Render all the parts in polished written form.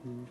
Mm.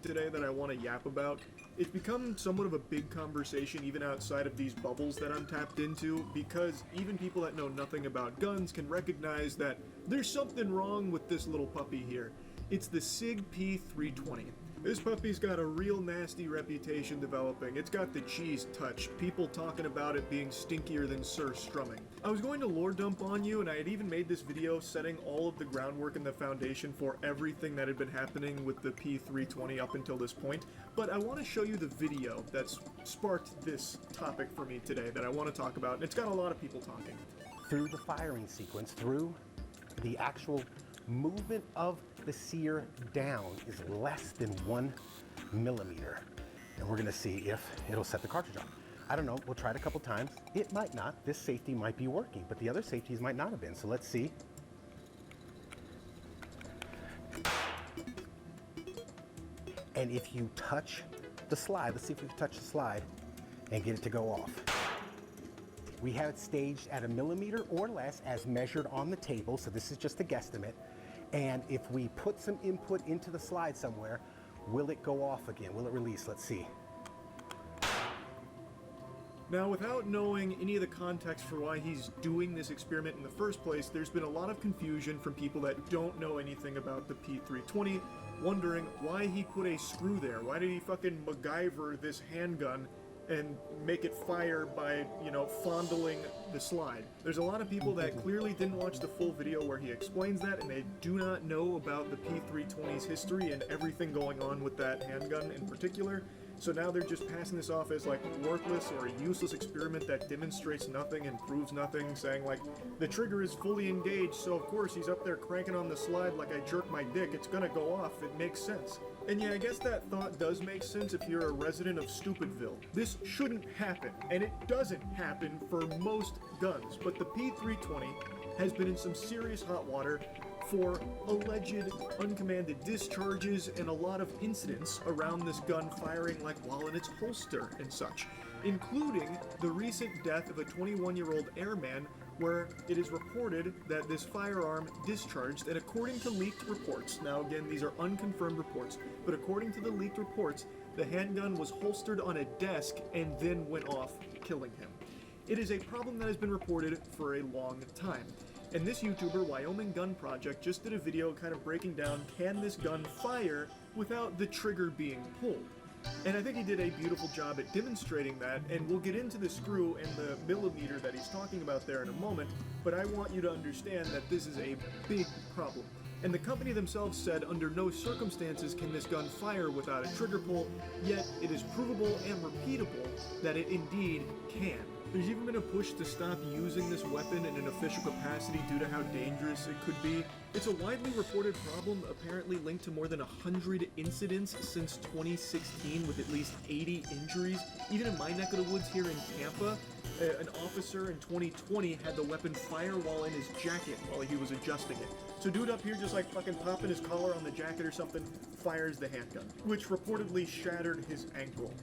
topic today that I want to yap about. It's become somewhat of a big conversation even outside of these bubbles that I'm tapped into, because even people that know nothing about guns can recognize that there's something wrong with this little puppy here. It's the SIG P320. This puppy's got a real nasty reputation developing. It's got the cheese touch, people talking about it being stinkier than Sir Strumming. I was going to lore dump on you, and I had even made this video setting all of the groundwork and the foundation for everything that had been happening with the P320 up until this point, but I want to show you the video that's sparked this topic for me today that I want to talk about, and it's got a lot of people talking. Through the firing sequence, through the actual movement of the sear down is less than 1 millimeter. And we're gonna see if it'll set the cartridge off. I don't know, we'll try it a couple times. It might not. This safety might be working, but the other safeties might not have been. So let's see. And if you touch the slide, let's see if we can touch the slide and get it to go off. We have it staged at 1 millimeter or less as measured on the table, so this is just a guesstimate. And if we put some input into the slide somewhere, will it go off again? Will it release? Let's see. Now, without knowing any of the context for why he's doing this experiment in the first place, there's been a lot of confusion from people that don't know anything about the P320, wondering why he put a screw there. Why did he fucking MacGyver this handgun and make it fire by, fondling the slide? There's a lot of people that clearly didn't watch the full video where he explains that, and they do not know about the P320's history and everything going on with that handgun in particular. So now they're just passing this off as like worthless or a useless experiment that demonstrates nothing and proves nothing, saying like, the trigger is fully engaged, so of course he's up there cranking on the slide like I jerk my dick, it's gonna go off, it makes sense. And yeah, I guess that thought does make sense if you're a resident of Stupidville. This shouldn't happen, and it doesn't happen for most guns, but the P320 has been in some serious hot water for alleged uncommanded discharges and a lot of incidents around this gun firing like while in its holster and such, including the recent death of a 21-year-old airman where it is reported that this firearm discharged, and according to leaked reports, now again these are unconfirmed reports, but according to the leaked reports, the handgun was holstered on a desk and then went off, killing him. It is a problem that has been reported for a long time. And this YouTuber, Wyoming Gun Project, just did a video kind of breaking down, can this gun fire without the trigger being pulled? And I think he did a beautiful job at demonstrating that, and we'll get into the screw and the millimeter that he's talking about there in a moment, but I want you to understand that this is a big problem. And the company themselves said under no circumstances can this gun fire without a trigger pull, yet it is provable and repeatable that it indeed can. There's even been a push to stop using this weapon in an official capacity due to how dangerous it could be. It's a widely reported problem, apparently linked to more than 100 incidents since 2016 with at least 80 injuries. Even in my neck of the woods here in Tampa, an officer in 2020 had the weapon fire while in his jacket while he was adjusting it. So dude up here just like fucking popping his collar on the jacket or something, fires the handgun, which reportedly shattered his ankle.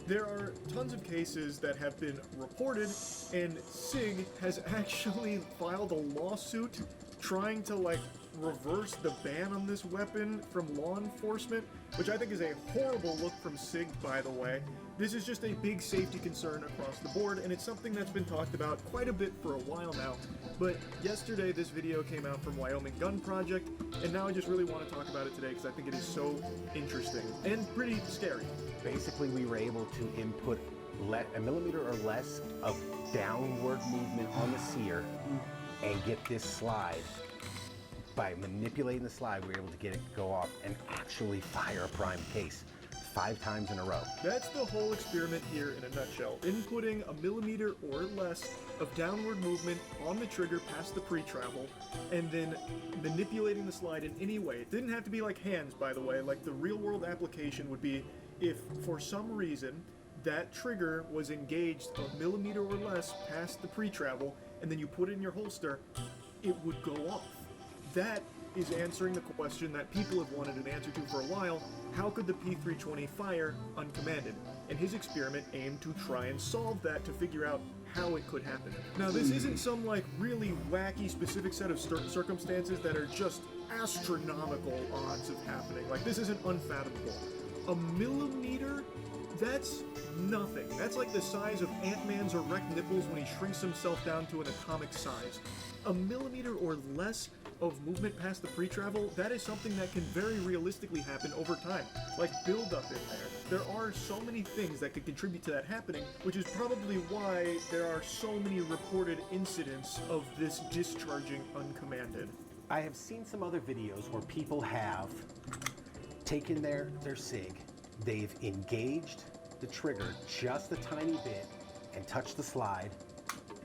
There are tons of cases that have been reported, and SIG has actually filed a lawsuit trying to reverse the ban on this weapon from law enforcement, which I think is a horrible look from SIG, by the way. This is just a big safety concern across the board, and it's something that's been talked about quite a bit for a while now. But yesterday this video came out from Wyoming Gun Project, and now I just really want to talk about it today because I think it is so interesting and pretty scary. Basically, we were able to input 1 millimeter or less of downward movement on the sear and get this slide. By manipulating the slide, we were able to get it to go off and actually fire a prime case 5 times in a row. That's the whole experiment here in a nutshell. Inputting 1 millimeter or less of downward movement on the trigger past the pre-travel, and then manipulating the slide in any way. It didn't have to be like hands, by the way. Like the real world application would be if for some reason that trigger was engaged 1 millimeter or less past the pre-travel, and then you put it in your holster, it would go off. That is answering the question that people have wanted an answer to for a while: how could the P320 fire uncommanded? And his experiment aimed to try and solve that, to figure out how it could happen. Now, this isn't some really wacky specific set of circumstances that are just astronomical odds of happening. This isn't unfathomable. A millimeter? That's nothing. That's like the size of Ant-Man's erect nipples when he shrinks himself down to an atomic size. A millimeter or less of movement past the pre-travel, that is something that can very realistically happen over time, like build-up in there. There are so many things that could contribute to that happening, which is probably why there are so many reported incidents of this discharging uncommanded. I have seen some other videos where people have taken their SIG, they've engaged the trigger just a tiny bit and touched the slide,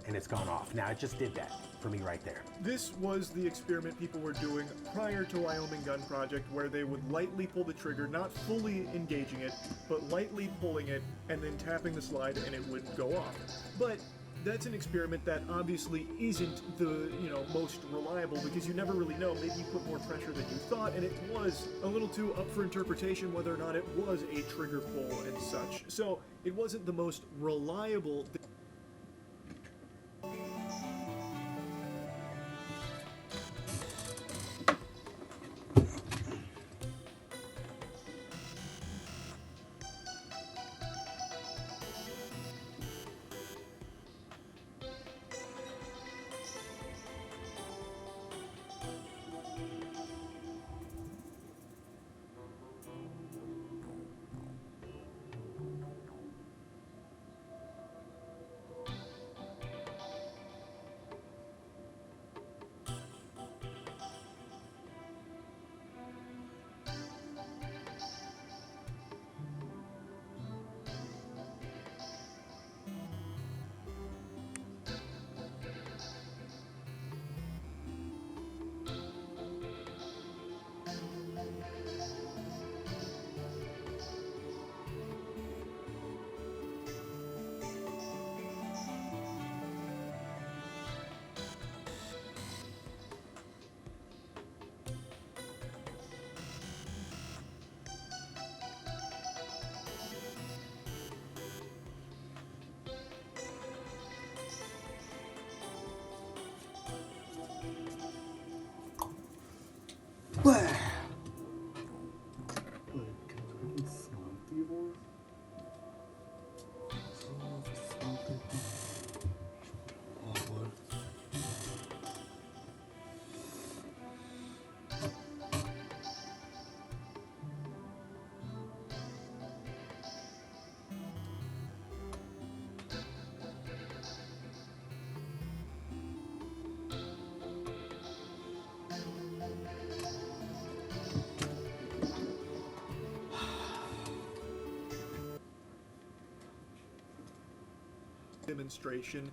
and it's gone off. Now, it just did that for me right there. This was the experiment people were doing prior to Wyoming Gun Project, where they would lightly pull the trigger, not fully engaging it, but lightly pulling it and then tapping the slide and it would go off. But that's an experiment that obviously isn't the, most reliable, because you never really know. Maybe you put more pressure than you thought, and it was a little too up for interpretation whether or not it was a trigger pull and such. So it wasn't the most reliable. Demonstration.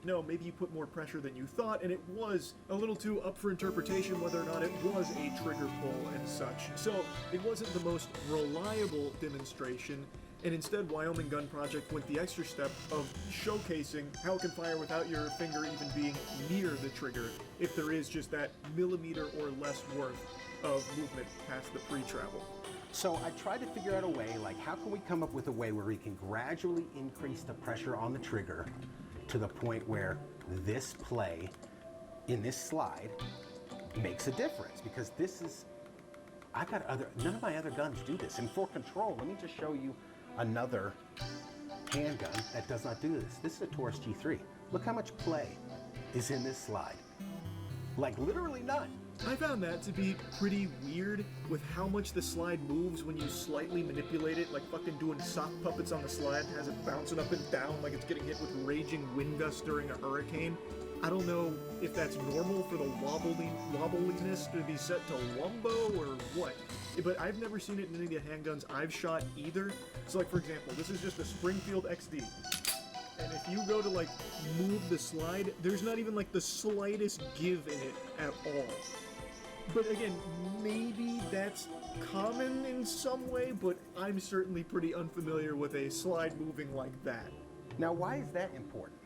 No, maybe you put more pressure than you thought, and it was a little too up for interpretation whether or not it was a trigger pull and such. So it wasn't the most reliable demonstration, and instead Wyoming Gun Project went the extra step of showcasing how it can fire without your finger even being near the trigger, if there is just that millimeter or less worth of movement past the pre-travel. So I tried to figure out a way, like how can we come up with a way where we can gradually increase the pressure on the trigger to the point where this play in this slide makes a difference? Because this is, none of my other guns do this. And for control, let me just show you another handgun that does not do this. This is a Taurus G3. Look how much play is in this slide. Like literally none. I found that to be pretty weird with how much the slide moves when you slightly manipulate it, like fucking doing sock puppets on the slide, has it bouncing up and down like it's getting hit with raging wind gusts during a hurricane. I don't know if that's normal for the wobbliness to be set to wumbo or what, but I've never seen it in any of the handguns I've shot either. So like for example, this is just a Springfield XD. And if you go to like move the slide, there's not even like the slightest give in it at all. But again, maybe that's common in some way, but I'm certainly pretty unfamiliar with a slide moving like that. Now, why is that important?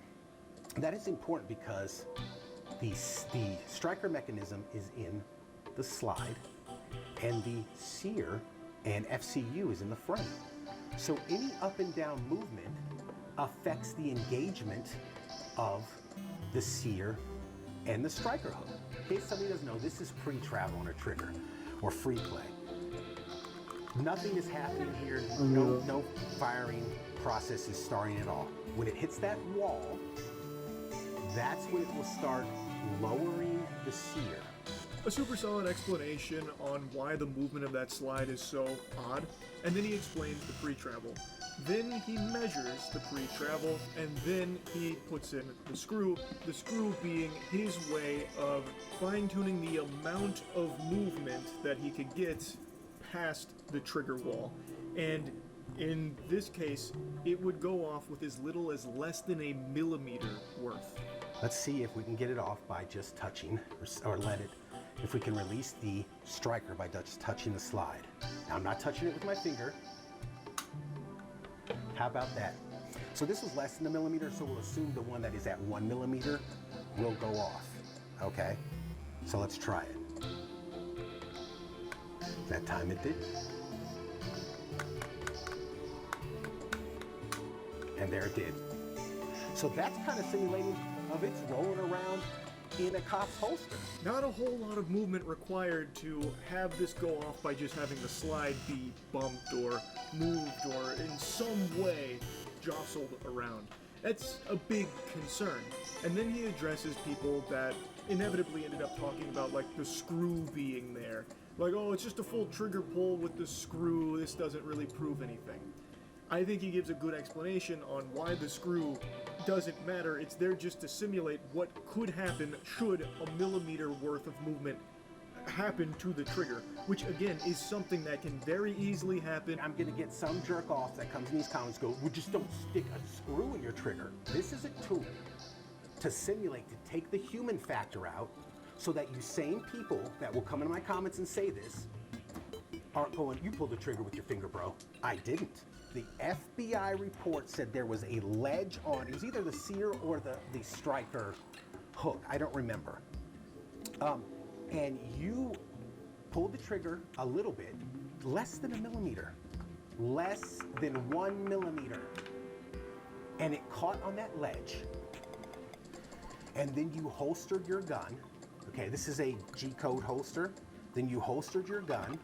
That is important because the striker mechanism is in the slide, and the sear and FCU is in the frame. So any up and down movement affects the engagement of the sear and the striker hook. In case somebody doesn't know, this is pre-travel on a trigger, or free play. Nothing is happening here. No firing process is starting at all. When it hits that wall, that's when it will start lowering the sear. A super solid explanation on why the movement of that slide is so odd, and then he explains the pre-travel. Then he measures the pre-travel, and then he puts in the screw being his way of fine-tuning the amount of movement that he could get past the trigger wall. And in this case, it would go off with as little as less than a millimeter worth. Let's see if we can get it off by just touching, or let it, if we can release the striker by just touching the slide. Now I'm not touching it with my finger. How about that? So this was less than a millimeter, so we'll assume the one that is at 1 millimeter will go off, okay? So let's try it. That time it did. And there it did. So that's kind of simulating of it's rolling around in a cop's holster. Not a whole lot of movement required to have this go off by just having the slide be bumped or moved or in some way jostled around. That's a big concern. And then he addresses people that inevitably ended up talking about like the screw being there. Like, oh, it's just a full trigger pull with the screw, this doesn't really prove anything. I think he gives a good explanation on why the screw doesn't matter. It's there just to simulate what could happen should a millimeter worth of movement happen to the trigger, which again is something that can very easily happen. I'm gonna get some jerk off that comes in these comments go, well, just don't stick a screw in your trigger. This is a tool to simulate, to take the human factor out, so that you same people that will come into my comments and say this aren't going, you pulled the trigger with your finger, bro. I didn't. The FBI report said there was a ledge on, it was either the sear or the striker hook, I don't remember. And you pulled the trigger a little bit, less than a millimeter, less than 1 millimeter. And it caught on that ledge. And then you holstered your gun. Okay, this is a G-code holster. Then you holstered your gun,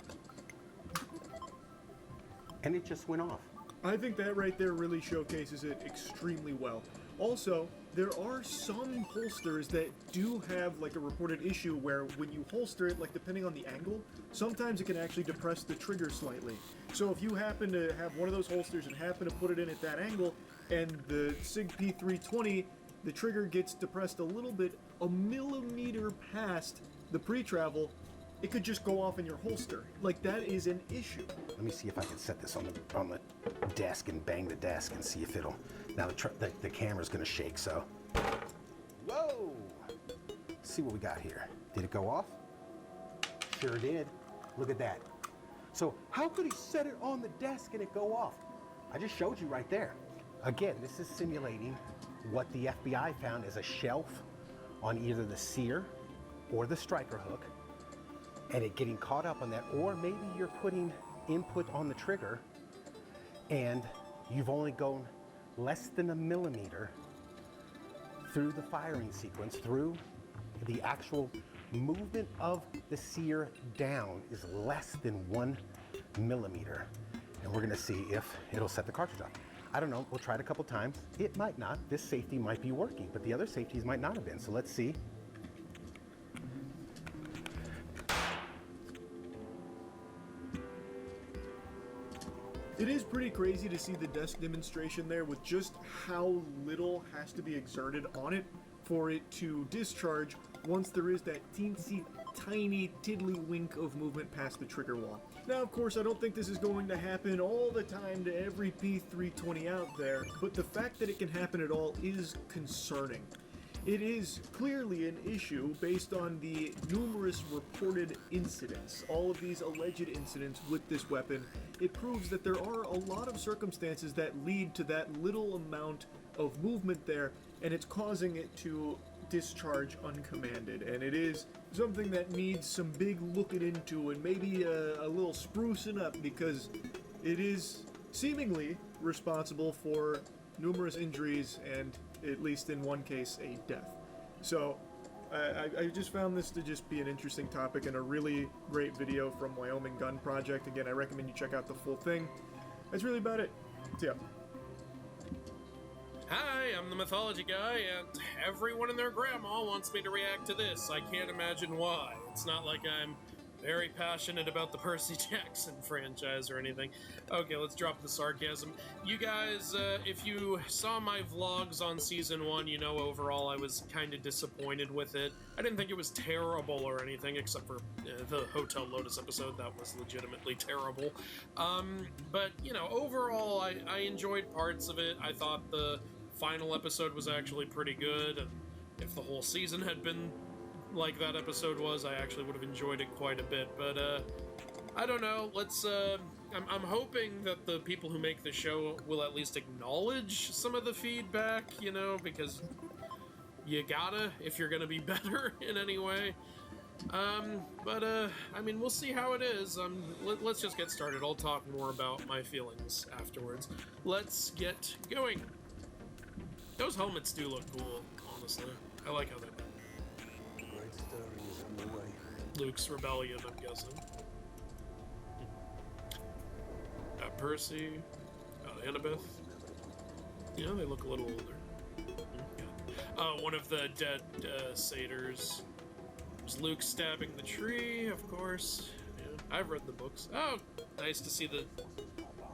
and it just went off. I think that right there really showcases it extremely well. Also, there are some holsters that do have like a reported issue where when you holster it, like depending on the angle, sometimes it can actually depress the trigger slightly. So if you happen to have one of those holsters and happen to put it in at that angle, and the SIG P320, the trigger gets depressed a little bit, a millimeter past the pre-travel, it could just go off in your holster. Like, that is an issue. Let me see if I can set this on the desk and bang the desk and see if it'll, now the camera's gonna shake, so. Whoa! Let's see what we got here. Did it go off? Sure did. Look at that. So how could he set it on the desk and it go off? I just showed you right there. Again, this is simulating what the FBI found as a shelf on either the sear or the striker hook, and it getting caught up on that, or maybe you're putting input on the trigger and you've only gone less than a millimeter through the firing sequence, through the actual movement of the sear down is less than 1 millimeter. And we're gonna see if it'll set the cartridge off. I don't know, we'll try it a couple times. It might not, this safety might be working, but the other safeties might not have been, so let's see. It is pretty crazy to see the desk demonstration there with just how little has to be exerted on it for it to discharge once there is that teensy tiny tiddlywink of movement past the trigger wall. Now, of course, I don't think this is going to happen all the time to every P320 out there, but the fact that it can happen at all is concerning. It is clearly an issue based on the numerous reported incidents, all of these alleged incidents with this weapon. It proves that there are a lot of circumstances that lead to that little amount of movement there, and it's causing it to discharge uncommanded. And it is something that needs some big looking into and maybe a little sprucing up, because it is seemingly responsible for numerous injuries and, at least in one case, a death. So I just found this to just be an interesting topic and a really great video from Wyoming Gun Project. Again, I recommend you check out the full thing. That's really about it. So, yeah. Hi, I'm the mythology guy, and everyone and their grandma wants me to react to this. I can't imagine why. It's not like I'm very passionate about the Percy Jackson franchise or anything. Okay, let's drop the sarcasm. You guys, if you saw my vlogs on Season 1, you know overall I was kind of disappointed with it. I didn't think it was terrible or anything, except for the Hotel Lotus episode. That was legitimately terrible. But, you know, overall, I enjoyed parts of it. I thought the final episode was actually pretty good, and if the whole season had been like that episode was, I actually would have enjoyed it quite a bit. But I don't know, let's I'm hoping that the people who make the show will at least acknowledge some of the feedback, you know, because you gotta if you're gonna be better in any way. But I mean, we'll see how it is. Let's just get started. I'll talk more about my feelings afterwards. Let's get going. Those helmets do look cool, honestly. I like how they're done. Great stirring is underway. Luke's rebellion, I'm guessing. Got Percy. Got Annabeth. Yeah, they look a little older. Yeah. One of the dead satyrs. There's Luke stabbing the tree, of course. Yeah, I've read the books. Oh, nice to see the...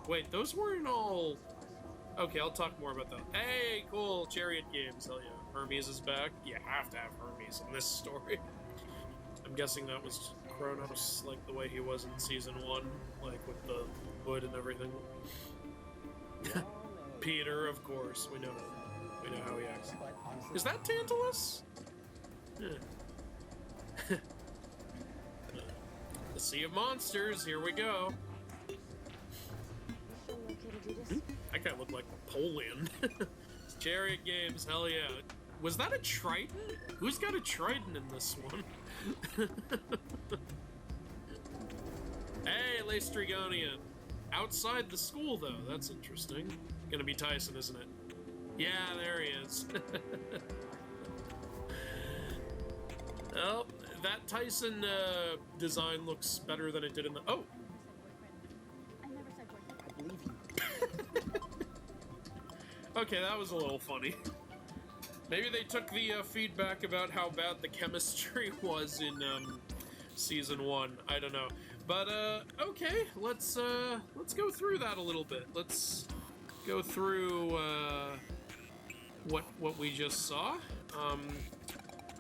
Wait, those weren't all... Okay, I'll talk more about that. Hey, cool, Chariot games, hell yeah. Hermes is back. You have to have Hermes in this story. I'm guessing that was Kronos, like the way he was in Season 1, like with the wood and everything. Peter, of course, we know how he acts. Is that Tantalus? Yeah. The Sea of Monsters, here we go. That guy looked like Napoleon. Chariot games, hell yeah. Was that a trident? Who's got a trident in this one? Hey, Laestrygonian. Outside the school, though. That's interesting. Gonna be Tyson, isn't it? Yeah, there he is. Well, that Tyson design looks better than it did in the... Oh! I believe you. Okay, that was a little funny. Maybe they took the feedback about how bad the chemistry was in Season 1. I don't know. But, okay, let's go through that a little bit. Let's go through what we just saw.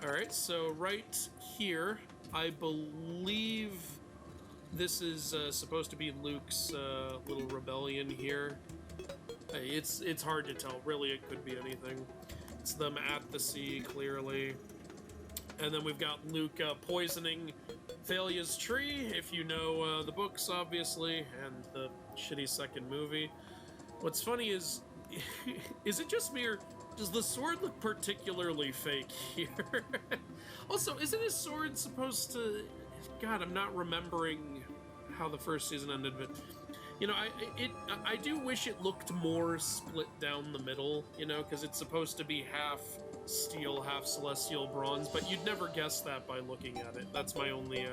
Alright, so right here, I believe this is supposed to be Luke's little rebellion here. It's hard to tell. Really, it could be anything. It's them at the sea, clearly. And then we've got Luke poisoning Thalia's tree, if you know the books, obviously, and the shitty second movie. What's funny is it just me, or does the sword look particularly fake here? Also, isn't his sword supposed to... God, I'm not remembering how the first season ended, but... You know, I do wish it looked more split down the middle, you know, because it's supposed to be half steel, half celestial bronze, but you'd never guess that by looking at it. That's my only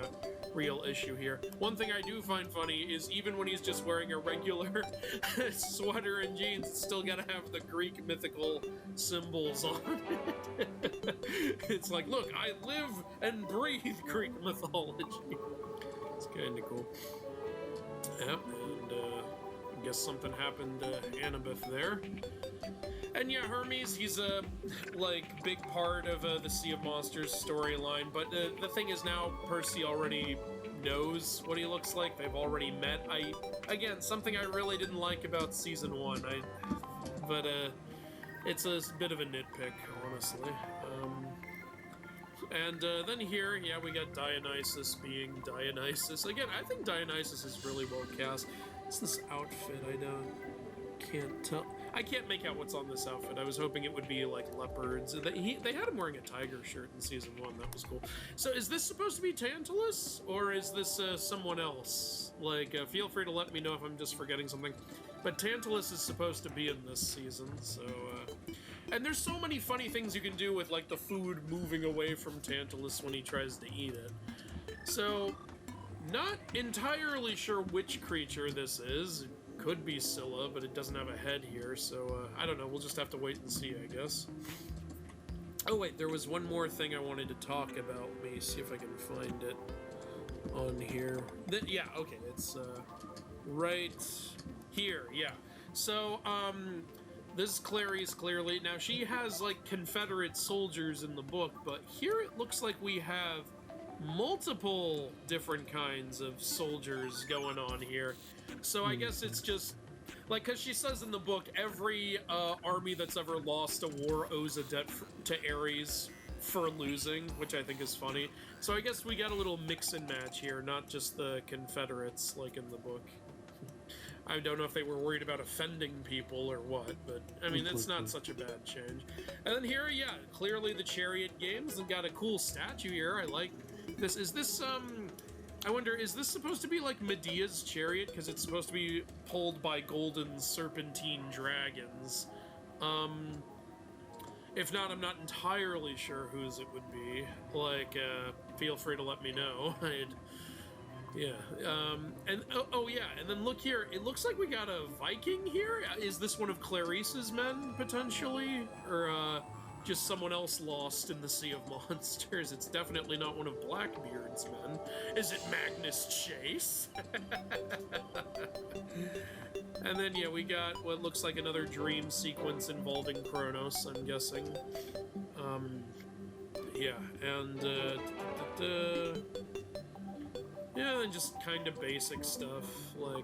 real issue here. One thing I do find funny is even when he's just wearing a regular sweater and jeans, it's still gotta have the Greek mythical symbols on it. It's like, look, I live and breathe Greek mythology. It's kind of cool. Yep, and I guess something happened to Annabeth there. And yeah, Hermes, he's a, like, big part of the Sea of Monsters storyline, but the thing is now Percy already knows what he looks like. They've already met. Again, something I really didn't like about Season 1, but it's a bit of a nitpick, honestly. And then here, yeah, we got Dionysus being Dionysus. Again, I think Dionysus is really well cast. It's this outfit, can't tell. I can't make out what's on this outfit. I was hoping it would be like leopards. They had him wearing a tiger shirt in Season 1. That was cool. So is this supposed to be Tantalus? Or is this someone else? Like, feel free to let me know if I'm just forgetting something. But Tantalus is supposed to be in this season, so... And there's so many funny things you can do with, like, the food moving away from Tantalus when he tries to eat it. So, not entirely sure which creature this is. It could be Scylla, but it doesn't have a head here, so, I don't know. We'll just have to wait and see, I guess. Oh, wait, there was one more thing I wanted to talk about. Let me see if I can find it on here. Yeah, okay, it's, right here, yeah. So, this is Clarice, clearly. Now, she has, like, Confederate soldiers in the book, but here it looks like we have multiple different kinds of soldiers going on here. So I guess it's just, like, because she says in the book, every army that's ever lost a war owes a debt to Ares for losing, which I think is funny. So I guess we got a little mix and match here, not just the Confederates, like in the book. I don't know if they were worried about offending people or what, but, I mean, it's not such a bad change. And then here, yeah, clearly the Chariot Games, and got a cool statue here. I like this. Is this, I wonder, is this supposed to be like Medea's chariot? Because it's supposed to be pulled by golden serpentine dragons. If not, I'm not entirely sure whose it would be. Like, feel free to let me know. Yeah, and oh yeah, and then look here, it looks like we got a Viking here. Is this one of Clarice's men, potentially? Or, just someone else lost in the Sea of Monsters? It's definitely not one of Blackbeard's men. Is it Magnus Chase? And then, yeah, we got what looks like another dream sequence involving Kronos, I'm guessing. Yeah, and, yeah, then just kind of basic stuff, like...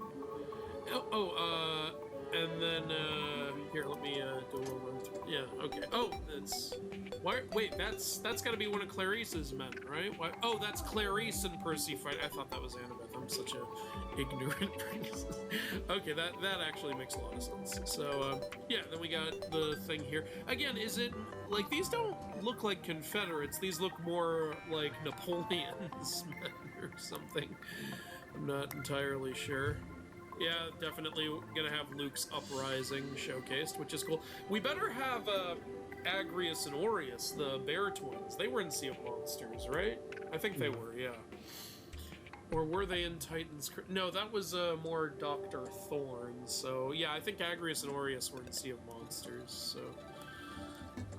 and then, here, let me, go over... Yeah, okay. Oh, it's... Why? Wait, that's gotta be one of Clarice's men, right? Why? Oh, that's Clarice and Percy fight. I thought that was Annabeth. I'm such a ignorant person. Okay, that actually makes a lot of sense. So, yeah, then we got the thing here. Again, is it... Like, these don't look like Confederates. These look more like Napoleon's men or something. I'm not entirely sure. Yeah, definitely gonna have Luke's uprising showcased, which is cool. We better have Agrius and Aureus, the bear twins. They were in Sea of Monsters, right? I think they were, yeah. Or were they in Titan's... No, that was more Dr. Thorne. So, yeah, I think Agrius and Aureus were in Sea of Monsters, so...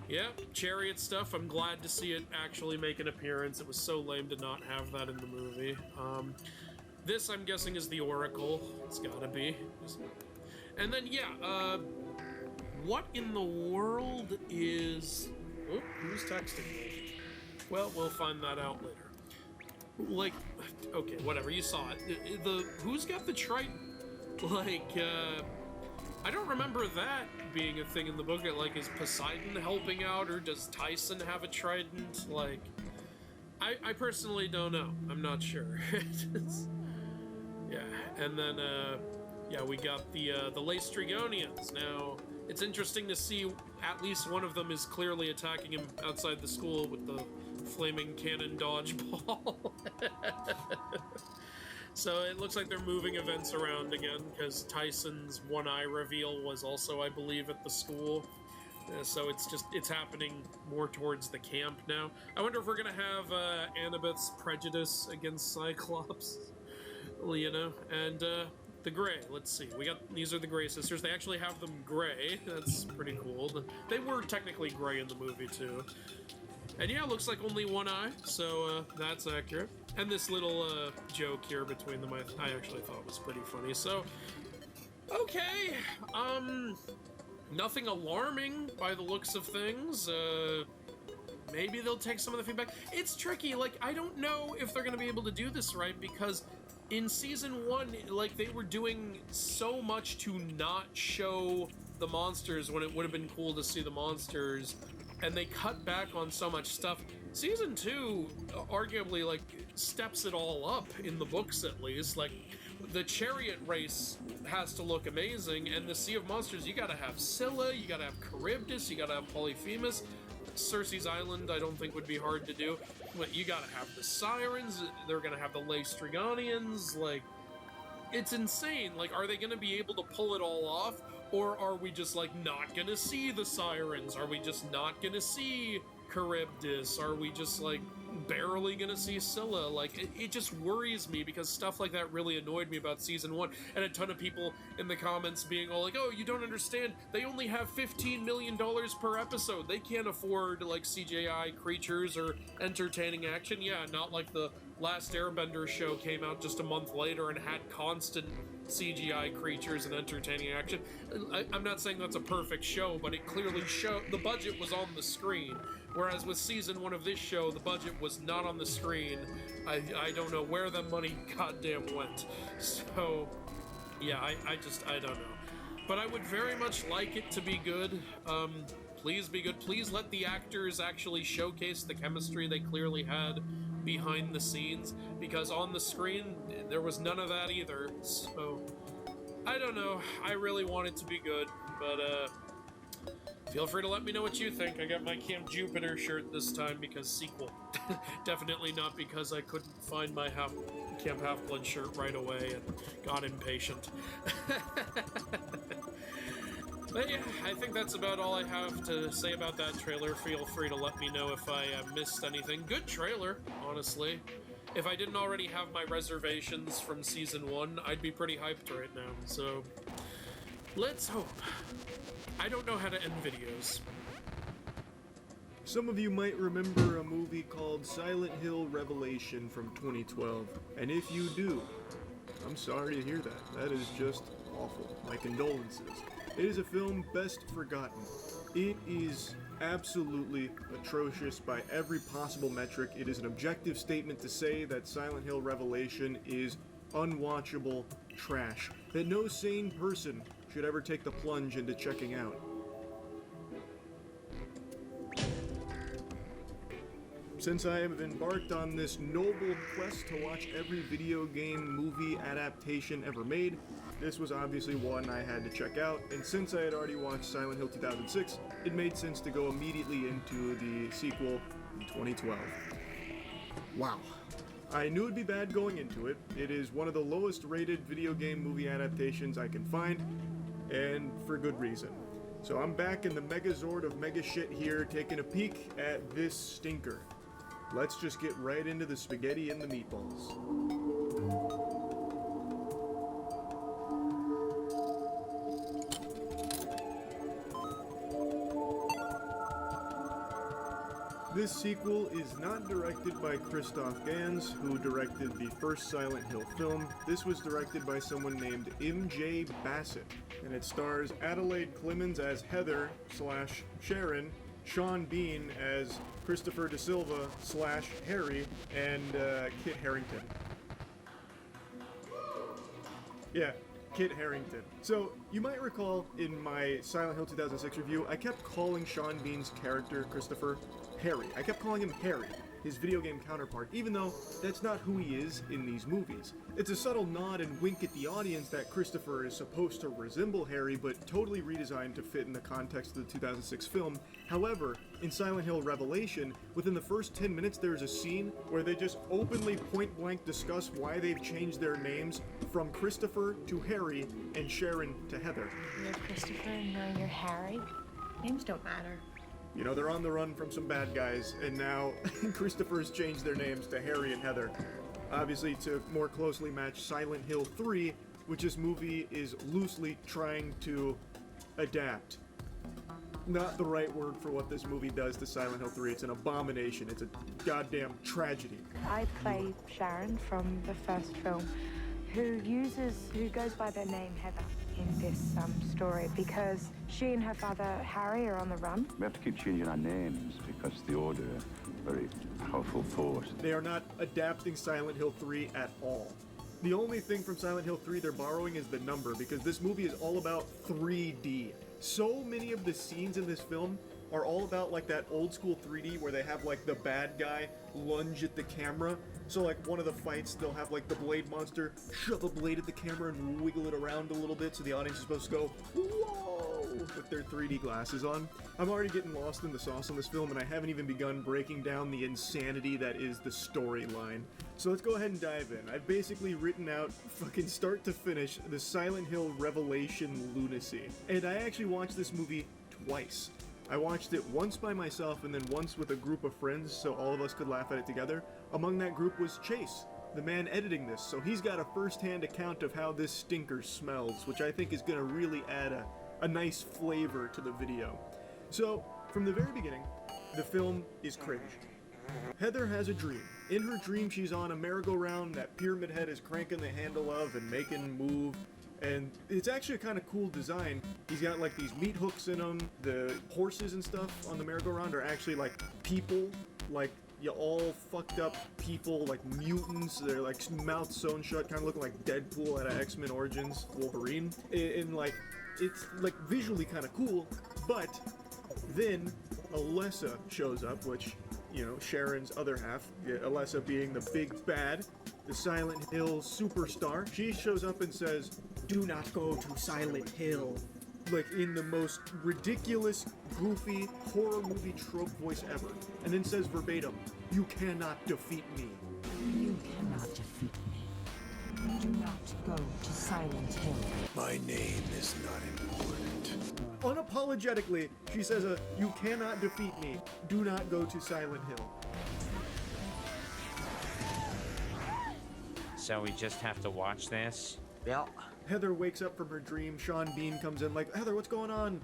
Yeah, chariot stuff. I'm glad to see it actually make an appearance. It was so lame to not have that in the movie. This, I'm guessing, is the Oracle. It's gotta be. And then, yeah, what in the world is... Oh, who's texting me? Well, we'll find that out later. Like, okay, whatever, you saw it. Who's got the Triton? Like, I don't remember that being a thing in the book. Like, is Poseidon helping out, or does Tyson have a trident? Like, I personally don't know. I'm not sure. Yeah, and then, yeah, we got the Laestrygonians. Now, it's interesting to see at least one of them is clearly attacking him outside the school with the flaming cannon dodgeball. So it looks like they're moving events around again, because Tyson's one eye reveal was also, I believe, at the school. So it's happening more towards the camp now. I wonder if we're gonna have Annabeth's prejudice against Cyclops, you know, and the Grey. Let's see. These are the Grey sisters. They actually have them gray. That's pretty cool. They were technically gray in the movie too. And yeah, it looks like only one eye, so that's accurate. And this little joke here between them, I actually thought was pretty funny. So, okay, nothing alarming by the looks of things. Maybe they'll take some of the feedback. It's tricky. Like, I don't know if they're going to be able to do this right, because in season 1, like, they were doing so much to not show the monsters when it would have been cool to see the monsters, and they cut back on so much stuff. Season 2, arguably, like, steps it all up, in the books at least. Like, the chariot race has to look amazing, and the Sea of Monsters, you gotta have Scylla, you gotta have Charybdis, you gotta have Polyphemus. Circe's Island, I don't think would be hard to do. But you gotta have the Sirens, they're gonna have the Laestrygonians, like, it's insane. Like, are they gonna be able to pull it all off? Or are we just, like, not gonna see the sirens? Are we just not gonna see Charybdis? Are we just, like, barely gonna see Scylla? Like, it just worries me, because stuff like that really annoyed me about Season 1, and a ton of people in the comments being all like, oh, you don't understand, they only have $15 million per episode, they can't afford, like, CGI creatures or entertaining action. Yeah, not like the Last Airbender show came out just a month later and had constant CGI creatures and entertaining action. I'm not saying that's a perfect show, but it clearly showed the budget was on the screen. Whereas with Season 1 of this show, the budget was not on the screen. I don't know where the money goddamn went. So, yeah, I don't know. But I would very much like it to be good. Please be good. Please let the actors actually showcase the chemistry they clearly had behind the scenes, because on the screen, there was none of that either. So, I don't know. I really want it to be good, but, feel free to let me know what you think. I got my Camp Jupiter shirt this time because sequel. Definitely not because I couldn't find my Camp Half-Blood shirt right away and got impatient. But yeah, I think that's about all I have to say about that trailer. Feel free to let me know if I missed anything. Good trailer, honestly. If I didn't already have my reservations from Season 1, I'd be pretty hyped right now. So, let's hope. I don't know how to end videos. Some of you might remember a movie called Silent Hill Revelation from 2012, and if you do, I'm sorry to hear that. That is just awful. My condolences. It is a film best forgotten. It is absolutely atrocious by every possible metric. It is an objective statement to say that Silent Hill Revelation is unwatchable trash, that no sane person should ever take the plunge into checking out. Since I have embarked on this noble quest to watch every video game movie adaptation ever made, this was obviously one I had to check out, and since I had already watched Silent Hill 2006, it made sense to go immediately into the sequel in 2012. Wow. I knew it'd be bad going into it. It is one of the lowest rated video game movie adaptations I can find, and for good reason. So I'm back in the Megazord of mega shit here, taking a peek at this stinker. Let's just get right into the spaghetti and the meatballs. This sequel is not directed by Christoph Gans, who directed the first Silent Hill film. This was directed by someone named M.J. Bassett, and it stars Adelaide Clemens as Heather / Sharon, Sean Bean as Christopher De Silva / Harry, and Kit Harington. Yeah, Kit Harington. So, you might recall in my Silent Hill 2006 review, I kept calling Sean Bean's character, Christopher, Harry. I kept calling him Harry, his video game counterpart, even though that's not who he is in these movies. It's a subtle nod and wink at the audience that Christopher is supposed to resemble Harry, but totally redesigned to fit in the context of the 2006 film. However, in Silent Hill Revelation, within the first 10 minutes there's a scene where they just openly point-blank discuss why they've changed their names from Christopher to Harry and Sharon to Heather. You're Christopher and now you're Harry? Names don't matter. You know, they're on the run from some bad guys, and now Christopher's changed their names to Harry and Heather. Obviously, to more closely match Silent Hill 3, which this movie is loosely trying to adapt. Not the right word for what this movie does to Silent Hill 3. It's an abomination. It's a goddamn tragedy. I play Sharon from the first film, who goes by the name Heather in this story, because she and her father Harry are on the run. We have to keep changing our names because the Order are a very powerful force. They are not adapting Silent Hill 3 at all. The only thing from Silent Hill 3 they're borrowing is the number, because this movie is all about 3D. So many of the scenes in this film are all about like that old school 3D where they have like the bad guy lunge at the camera. So like one of the fights, they'll have like the blade monster shove a blade at the camera and wiggle it around a little bit so the audience is supposed to go, whoa! with their 3D glasses on. I'm already getting lost in the sauce on this film, and I haven't even begun breaking down the insanity that is the storyline. So let's go ahead and dive in. I've basically written out, fucking start to finish, the Silent Hill Revelation lunacy. And I actually watched this movie twice. I watched it once by myself and then once with a group of friends so all of us could laugh at it together. Among that group was Chase, the man editing this, so he's got a first-hand account of how this stinker smells, which I think is going to really add a nice flavor to the video. So, from the very beginning, the film is cringe. Heather has a dream. In her dream, she's on a merry-go-round that Pyramid Head is cranking the handle of and making move. And it's actually a kind of cool design. He's got like these meat hooks in them. The horses and stuff on the merry-go-round are actually like people, like all fucked up people, like mutants. They're like mouths sewn shut, kind of looking like Deadpool out of X-Men Origins Wolverine. And like, it's like visually kind of cool, but then Alessa shows up, which, you know, Sharon's other half, Alessa being the big bad, the Silent Hill superstar. She shows up and says, "Do not go to Silent Hill." Like in the most ridiculous, goofy, horror movie trope voice ever. And then says verbatim, "You cannot defeat me." You cannot defeat me. Do not go to Silent Hill. My name is not important. Unapologetically, she says, "You cannot defeat me. Do not go to Silent Hill." So we just have to watch this? Yeah. Heather wakes up from her dream. Sean Bean comes in like, "Heather, what's going on?"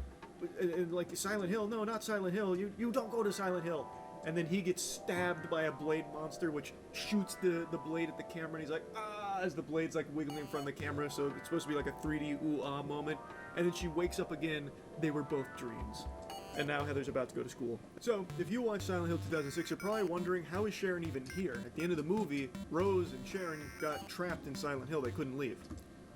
And like, "Silent Hill? No, not Silent Hill. You don't go to Silent Hill." And then he gets stabbed by a blade monster, which shoots the blade at the camera, and he's like, "Ah," as the blade's like wiggling in front of the camera, so it's supposed to be like a 3D ooh-ah moment. And then she wakes up again. They were both dreams. And now Heather's about to go to school. So, if you watched Silent Hill 2006, you're probably wondering, how is Sharon even here? At the end of the movie, Rose and Sharon got trapped in Silent Hill. They couldn't leave.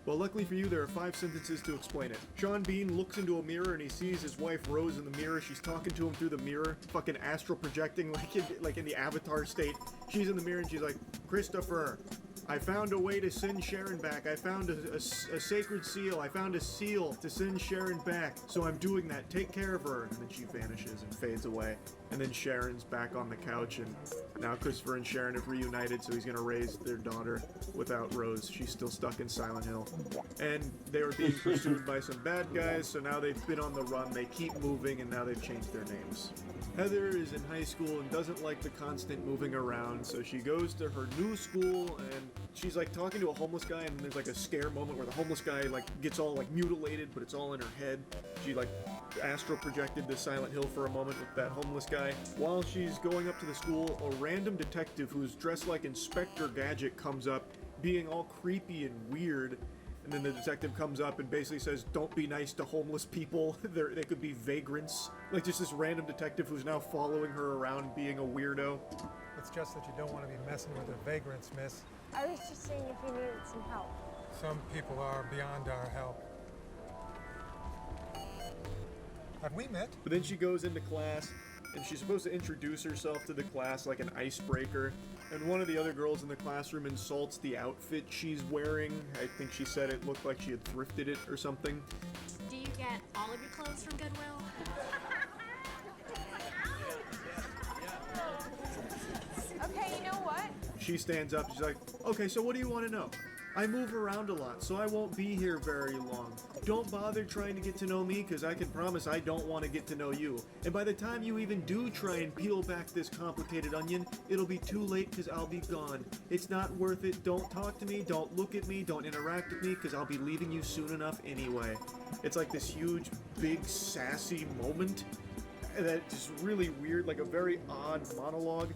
Well, luckily for you, there are 5 sentences to explain it. Sean Bean looks into a mirror and he sees his wife Rose in the mirror. She's talking to him through the mirror, fucking astral projecting like in the Avatar state. She's in the mirror and she's like, "Christopher, I found a way to send Sharon back. I found a sacred seal. I found a seal to send Sharon back. So I'm doing that. Take care of her." And then she vanishes and fades away. And then Sharon's back on the couch, and now Christopher and Sharon have reunited, so he's gonna raise their daughter without Rose. She's still stuck in Silent Hill. And they were being pursued by some bad guys, so now they've been on the run. They keep moving, and now they've changed their names. Heather is in high school and doesn't like the constant moving around, so she goes to her new school, and she's like talking to a homeless guy, and there's like a scare moment where the homeless guy like gets all like mutilated, but it's all in her head. She like astral projected to Silent Hill for a moment with that homeless guy. While she's going up to the school, a random detective who's dressed like Inspector Gadget comes up, being all creepy and weird. And then the detective comes up and basically says, "Don't be nice to homeless people. They could be vagrants." Like just this random detective who's now following her around being a weirdo. It's just that you don't want to be messing with the vagrants, miss. I was just saying if you needed some help. Some people are beyond our help. Have we met? But then she goes into class, and she's supposed to introduce herself to the class like an icebreaker. And one of the other girls in the classroom insults the outfit she's wearing. I think she said it looked like she had thrifted it or something. Do you get all of your clothes from Goodwill? Okay, you know what? She stands up, she's like, "Okay, so what do you want to know? I move around a lot, so I won't be here very long. Don't bother trying to get to know me, because I can promise I don't want to get to know you. And by the time you even do try and peel back this complicated onion, it'll be too late because I'll be gone. It's not worth it. Don't talk to me, don't look at me, don't interact with me, because I'll be leaving you soon enough anyway." It's like this huge, big, sassy moment that just really weird, like a very odd monologue.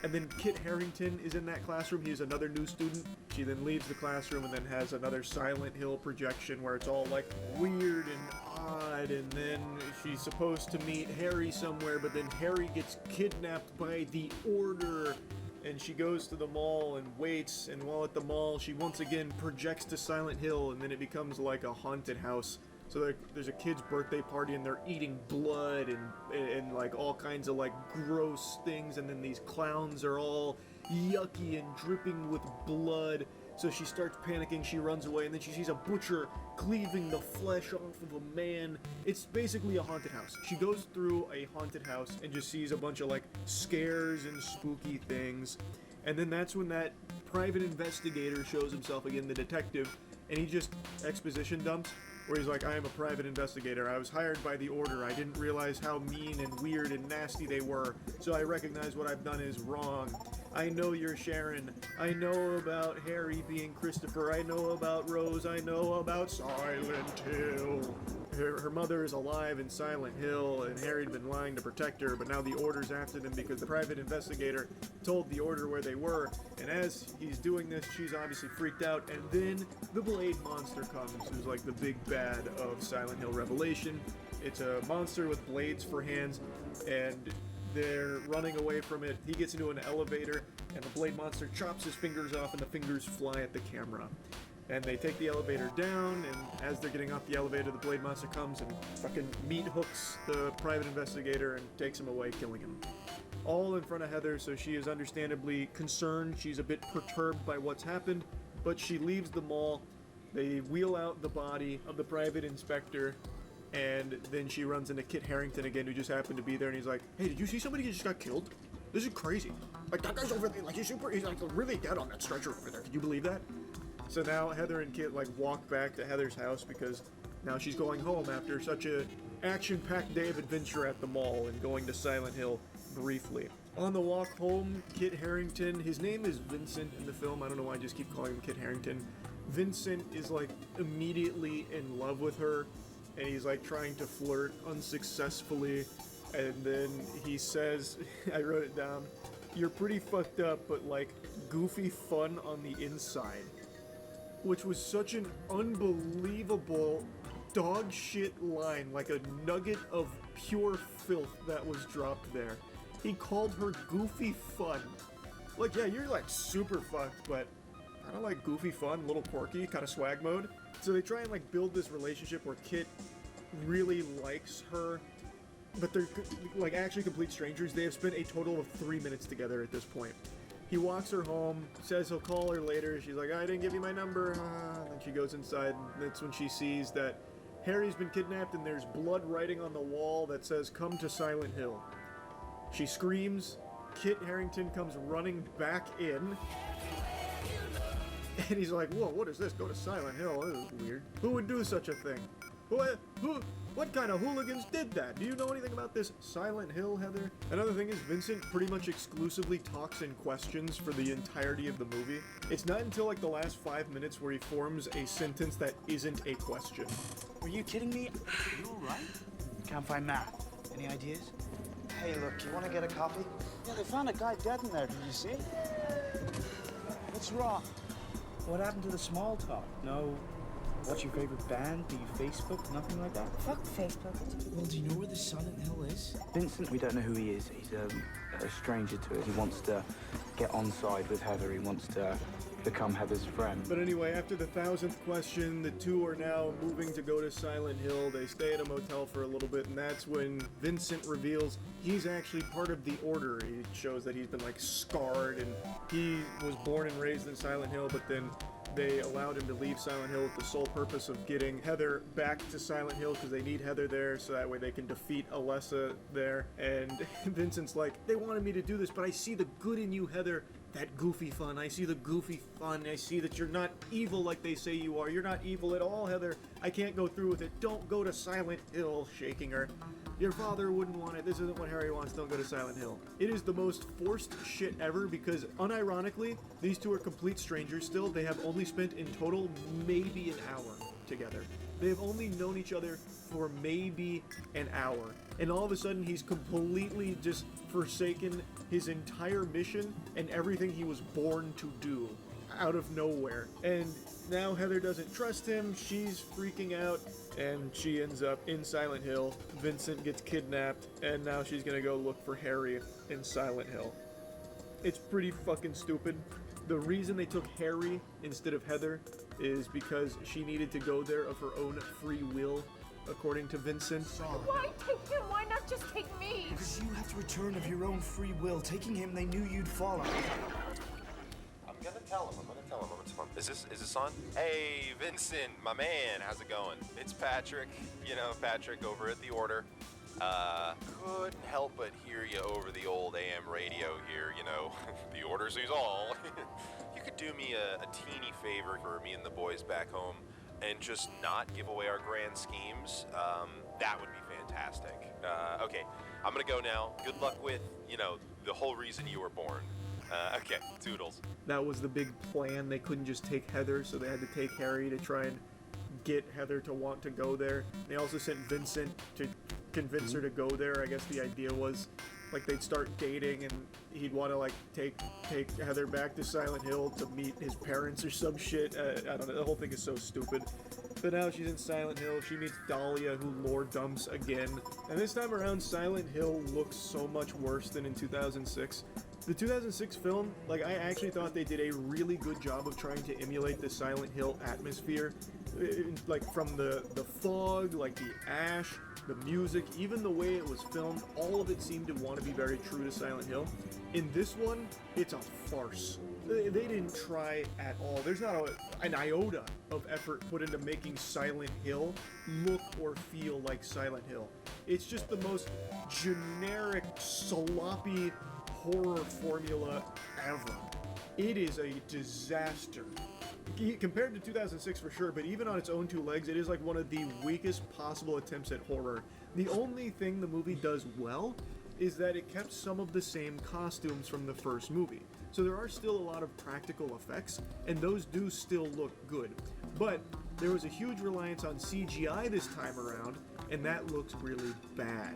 And then Kit Harington is in that classroom. He's another new student. She then leaves the classroom and then has another Silent Hill projection where it's all like weird and odd. And then she's supposed to meet Harry somewhere, but then Harry gets kidnapped by the Order. And she goes to the mall and waits. And while at the mall, she once again projects to Silent Hill, and then it becomes like a haunted house. So there's a kid's birthday party and they're eating blood and like all kinds of like gross things, and then these clowns are all yucky and dripping with blood. So she starts panicking, she runs away, and then she sees a butcher cleaving the flesh off of a man. It's basically a haunted house. She goes through a haunted house and just sees a bunch of like scares and spooky things. And then that's when that private investigator shows himself again, the detective, and he just exposition dumps, where he's like, I am a private investigator. I was hired by the Order. I didn't realize how mean and weird and nasty they were, so I recognize what I've done is wrong. I know you're Sharon. I know about Harry being Christopher. I know about Rose. I know about Silent Hill. Her mother is alive in Silent Hill, and Harry'd been lying to protect her, but now the Order's after them because the private investigator told the Order where they were, and as he's doing this, she's obviously freaked out, and then the Blade Monster comes, who's like the big bad of Silent Hill Revelation. It's a monster with blades for hands, and they're running away from it. He gets into an elevator, and the Blade Monster chops his fingers off, and the fingers fly at the camera. And they take the elevator down, and as they're getting off the elevator, the Blade Monster comes and fucking meat hooks the private investigator and takes him away, killing him. All in front of Heather, so she is understandably concerned. She's a bit perturbed by what's happened, but she leaves the mall. They wheel out the body of the private inspector, and then she runs into Kit Harington again, who just happened to be there, and he's like, hey, did you see somebody who just got killed? This is crazy. Like, that guy's over there, like, he's like really dead on that stretcher over there. Can you believe that? So now Heather and Kit like walk back to Heather's house because now she's going home after such a action-packed day of adventure at the mall and going to Silent Hill briefly. On the walk home, Kit Harington, his name is Vincent in the film. I don't know why I just keep calling him Kit Harington. Vincent is like immediately in love with her, and he's like trying to flirt unsuccessfully. And then he says, I wrote it down, you're pretty fucked up, but like goofy fun on the inside. Which was such an unbelievable dog shit line, like a nugget of pure filth that was dropped there. He called her goofy fun. Like, yeah, you're like super fucked, but kind of like goofy fun, little quirky, kind of swag mode. So they try and like build this relationship where Kit really likes her, but they're like actually complete strangers. They have spent a total of 3 minutes together at this point. He walks her home, says he'll call her later. She's like, I didn't give you my number. Then she goes inside, and that's when she sees that Harry's been kidnapped and there's blood writing on the wall that says, come to Silent Hill. She screams. Kit Harington comes running back in. And he's like, whoa, what is this? Go to Silent Hill? This is weird. Who would do such a thing? What kind of hooligans did that? Do you know anything about this Silent Hill, Heather? Another thing is Vincent pretty much exclusively talks in questions for the entirety of the movie. It's not until like the last 5 minutes where he forms a sentence that isn't a question. Were you kidding me? You alright? Can't find Matt. Any ideas? Hey, look, you want to get a coffee? Yeah, they found a guy dead in there. Did you see? What's wrong? What happened to the small talk? No. What's your favorite band? Do you Facebook? Nothing like that? Fuck Facebook. Well, do you know where the Silent Hill is? Vincent, we don't know who he is. He's a stranger to us. He wants to get on side with Heather. He wants to become Heather's friend. But anyway, after the 1000th question, the two are now moving to go to Silent Hill. They stay at a motel for a little bit, and that's when Vincent reveals he's actually part of the Order. He shows that he's been like scarred, and he was born and raised in Silent Hill, but then they allowed him to leave Silent Hill with the sole purpose of getting Heather back to Silent Hill because they need Heather there so that way they can defeat Alessa there. And Vincent's like, they wanted me to do this, but I see the good in you, Heather. That goofy fun. I see the goofy fun. I see that you're not evil like they say you are. You're not evil at all, Heather. I can't go through with it. Don't go to Silent Hill, shaking her. Your father wouldn't want it. This isn't what Harry wants. Don't go to Silent Hill. It is the most forced shit ever because, unironically, these two are complete strangers still. They have only spent in total maybe an hour together. They have only known each other for maybe an hour. And all of a sudden, he's completely just forsaken his entire mission and everything he was born to do out of nowhere. And now Heather doesn't trust him. She's freaking out. And she ends up in Silent Hill. Vincent gets kidnapped, and now she's gonna go look for Harry in Silent Hill. It's pretty fucking stupid. The reason they took Harry instead of Heather is because she needed to go there of her own free will, according to Vincent. Why take him? Why not just take me? Because you have to return of your own free will. Taking him, they knew you'd follow. I'm gonna tell him. I'm gonna tell him. Is this on? Hey, Vincent, my man, how's it going? It's Patrick, Patrick over at The Order. Couldn't help but hear you over the old AM radio here, The Order sees all. You could do me a teeny favor for me and the boys back home and just not give away our grand schemes. That would be fantastic. Okay, I'm gonna go now. Good luck with, the whole reason you were born. Okay, toodles. That was the big plan. They couldn't just take Heather, so they had to take Harry to try and get Heather to want to go there. They also sent Vincent to convince her to go there. I guess the idea was like they'd start dating and he'd want to like take Heather back to Silent Hill to meet his parents or some shit. I don't know. The whole thing is so stupid. But now she's in Silent Hill. She meets Dahlia, who lore dumps again. And this time around, Silent Hill looks so much worse than in 2006. The 2006 film, like, I actually thought they did a really good job of trying to emulate the Silent Hill atmosphere. Like, from the fog, like the ash, the music, even the way it was filmed, all of it seemed to want to be very true to Silent Hill. In this one, it's a farce. They didn't try at all. There's not an iota of effort put into making Silent Hill look or feel like Silent Hill. It's just the most generic, sloppy horror formula ever. It is a disaster. Compared to 2006 for sure, but even on its own two legs, it is like one of the weakest possible attempts at horror. The only thing the movie does well is that it kept some of the same costumes from the first movie. So there are still a lot of practical effects, and those do still look good. But there was a huge reliance on CGI this time around, and that looks really bad.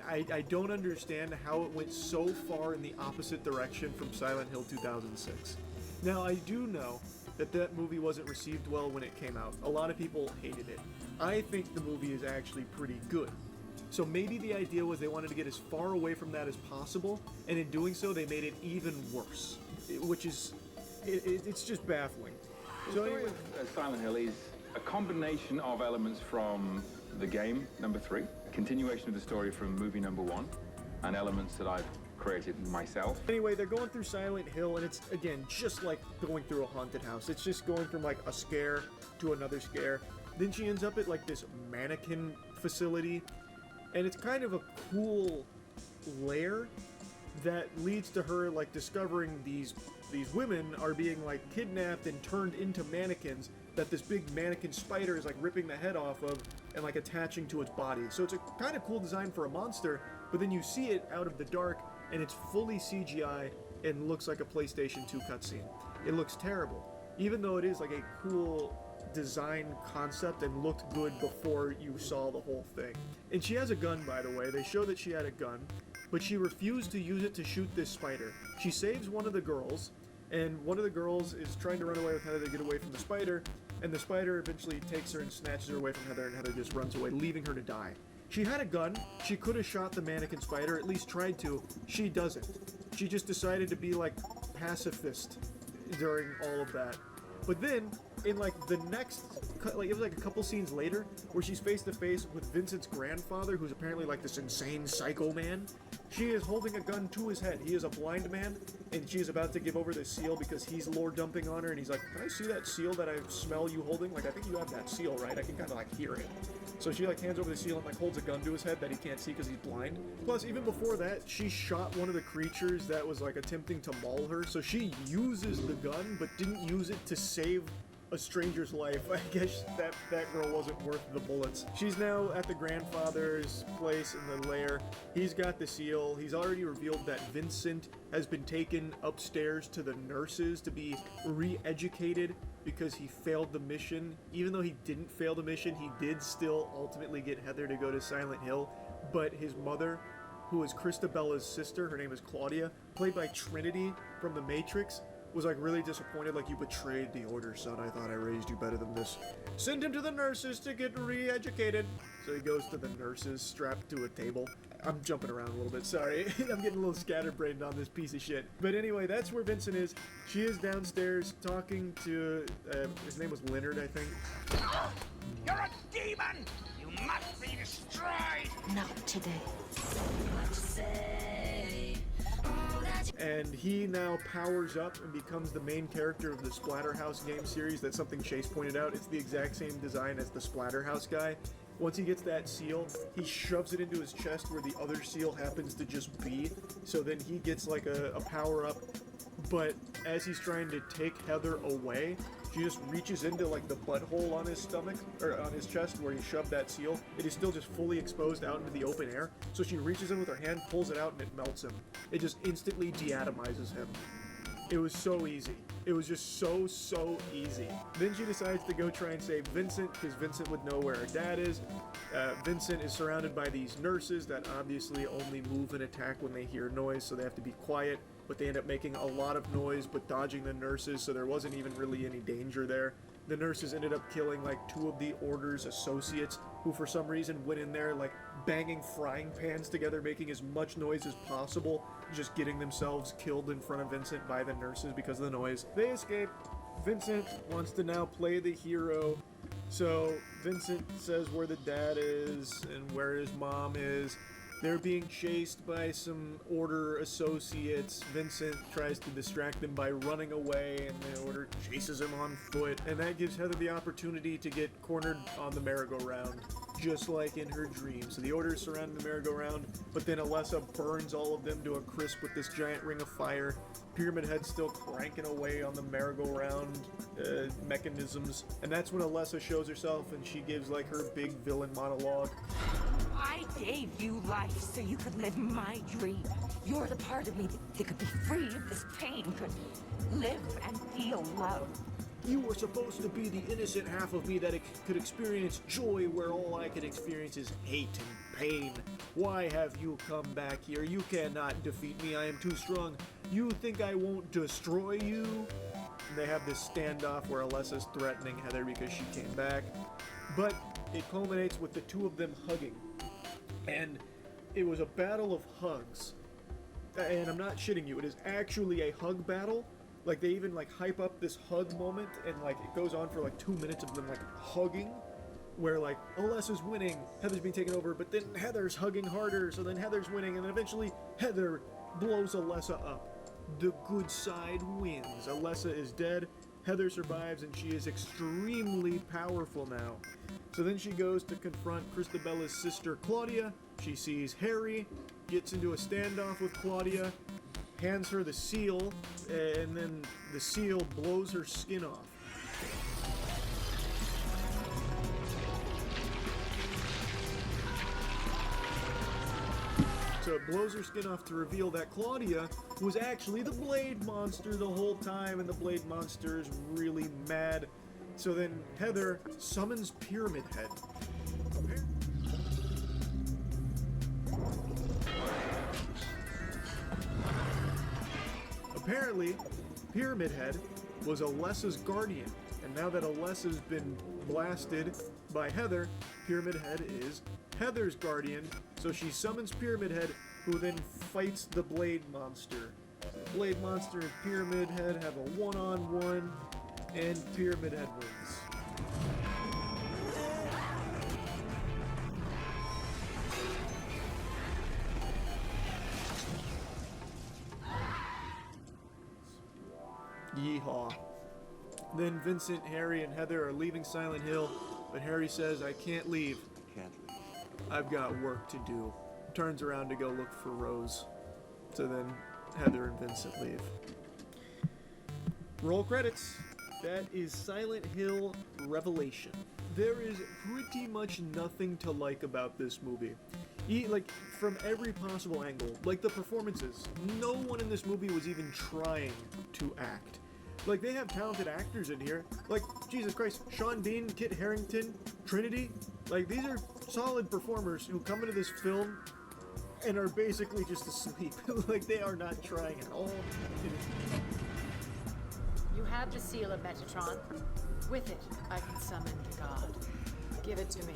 I don't understand how it went so far in the opposite direction from Silent Hill 2006. Now, I do know that movie wasn't received well when it came out. A lot of people hated it. I think the movie is actually pretty good. So maybe the idea was they wanted to get as far away from that as possible, and in doing so, they made it even worse, which is, it's just baffling. The story of Silent Hill is a combination of elements from the game, number 3, continuation of the story from movie number 1, and elements that I've created myself. Anyway, they're going through Silent Hill, and it's, again, just like going through a haunted house. It's just going from, like, a scare to another scare. Then she ends up at, like, this mannequin facility, and it's kind of a cool lair that leads to her, like, discovering these women are being, like, kidnapped and turned into mannequins that this big mannequin spider is, like, ripping the head off of and, like, attaching to its body. So it's a kind of cool design for a monster, but then you see it out of the dark, and it's fully CGI and looks like a PlayStation 2 cutscene. It looks terrible, even though it is, like, a cool design concept and looked good before you saw the whole thing. And she has a gun, by the way. They show that she had a gun, but she refused to use it to shoot this spider. She saves one of the girls, and one of the girls is trying to run away with Heather to get away from the spider, and the spider eventually takes her and snatches her away from Heather, and Heather just runs away, leaving her to die. She had a gun. She could have shot the mannequin spider, at least tried to. She doesn't. She just decided to be, like, pacifist during all of that. But then, in, like, the next, like, it was like a couple scenes later, where she's face to face with Vincent's grandfather, who's apparently, like, this insane psycho man. She is holding a gun to his head. He is a blind man, and she is about to give over the seal because he's lore dumping on her, and he's like, can I see that seal that I smell you holding? Like, I think you have that seal, right? I can kind of, like, hear it. So she, like, hands over the seal and, like, holds a gun to his head that he can't see because he's blind. Plus, even before that, she shot one of the creatures that was, like, attempting to maul her. So she uses the gun, but didn't use it to save a stranger's life. I guess that girl wasn't worth the bullets. She's now at the grandfather's place in the lair. He's got the seal. He's already revealed that Vincent has been taken upstairs to the nurses to be re-educated because he failed the mission. Even though he didn't fail the mission, he did still ultimately get Heather to go to Silent Hill. But his mother, who is Christabella's sister, her name is Claudia, played by Trinity from The Matrix, was, like, really disappointed, like, you betrayed the order, son. I thought I raised you better than this. Send him to the nurses to get re-educated. So he goes to the nurses strapped to a table. I'm jumping around a little bit, sorry. I'm getting a little scatterbrained on this piece of shit. But anyway, that's where Vincent is. She is downstairs talking to, his name was Leonard, I think. You're a demon! You must be destroyed! Not today. and he now powers up and becomes the main character of the Splatterhouse game series. That's something Chase pointed out. It's the exact same design as the Splatterhouse guy. Once he gets that seal, he shoves it into his chest where the other seal happens to just be. So then he gets like a power-up. But as he's trying to take Heather away, she just reaches into like the butthole on his stomach, or on his chest where he shoved that seal. It is still just fully exposed out into the open air. So she reaches in with her hand, pulls it out, and it melts him. It just instantly deatomizes him. It was so easy. It was just so easy. Then she decides to go try and save Vincent, because Vincent would know where her dad is. Vincent is surrounded by these nurses that obviously only move and attack when they hear noise, so they have to be quiet, but they end up making a lot of noise but dodging the nurses, so there wasn't even really any danger there. The nurses ended up killing like 2 of the Order's associates, who for some reason went in there like banging frying pans together, making as much noise as possible, just getting themselves killed in front of Vincent by the nurses because of the noise. They escape. Vincent wants to now play the hero, so Vincent says where the dad is and where his mom is. They're being chased by some Order associates. Vincent tries to distract them by running away, and the Order chases him on foot. And that gives Heather the opportunity to get cornered on the merry-go-round, just like in her dream. So the Order is surrounding the merry-go-round, but then Alessa burns all of them to a crisp with this giant ring of fire. Pyramid Head's still cranking away on the merry-go-round mechanisms. And that's when Alessa shows herself, and she gives like her big villain monologue. I gave you life so you could live my dream. You're the part of me that could be free of this pain, could live and feel love. You were supposed to be the innocent half of me that could experience joy where all I could experience is hate and pain. Why have you come back here? You cannot defeat me. I am too strong. You think I won't destroy you? And they have this standoff where Alessa's threatening Heather because she came back. But it culminates with the 2 of them hugging. And it was a battle of hugs. And I'm not shitting you, it is actually a hug battle. Like, they even like hype up this hug moment, and like it goes on for like 2 minutes of them like hugging, where like Alessa's winning, Heather's being taken over, but then Heather's hugging harder, so then Heather's winning, and then eventually Heather blows Alessa up. The good side wins. Alessa is dead, Heather survives, and she is extremely powerful now. So then she goes to confront Christabella's sister Claudia. She sees Harry, gets into a standoff with Claudia, hands her the seal, and then the seal blows her skin off. So it blows her skin off to reveal that Claudia was actually the Blade Monster the whole time, and the Blade Monster is really mad. So then Heather summons Pyramid Head. Apparently, Pyramid Head was Alessa's guardian, and now that Alessa's been blasted by Heather, Pyramid Head is Heather's guardian, so she summons Pyramid Head, who then fights the Blade Monster. The Blade Monster and Pyramid Head have a one-on-one, and Pyramid Head wins. Yeehaw. Then Vincent, Harry, and Heather are leaving Silent Hill, but Harry says, I can't leave. Can't leave. I've got work to do. Turns around to go look for Rose. So then Heather and Vincent leave. Roll credits. That is Silent Hill Revelation. There is pretty much nothing to like about this movie. Like, from every possible angle. Like, the performances. No one in this movie was even trying to act. Like, they have talented actors in here. Like, Jesus Christ, Sean Bean, Kit Harington, Trinity. Like, these are solid performers who come into this film and are basically just asleep. Like, they are not trying at all. You have the seal of Metatron. With it, I can summon the god. Give it to me.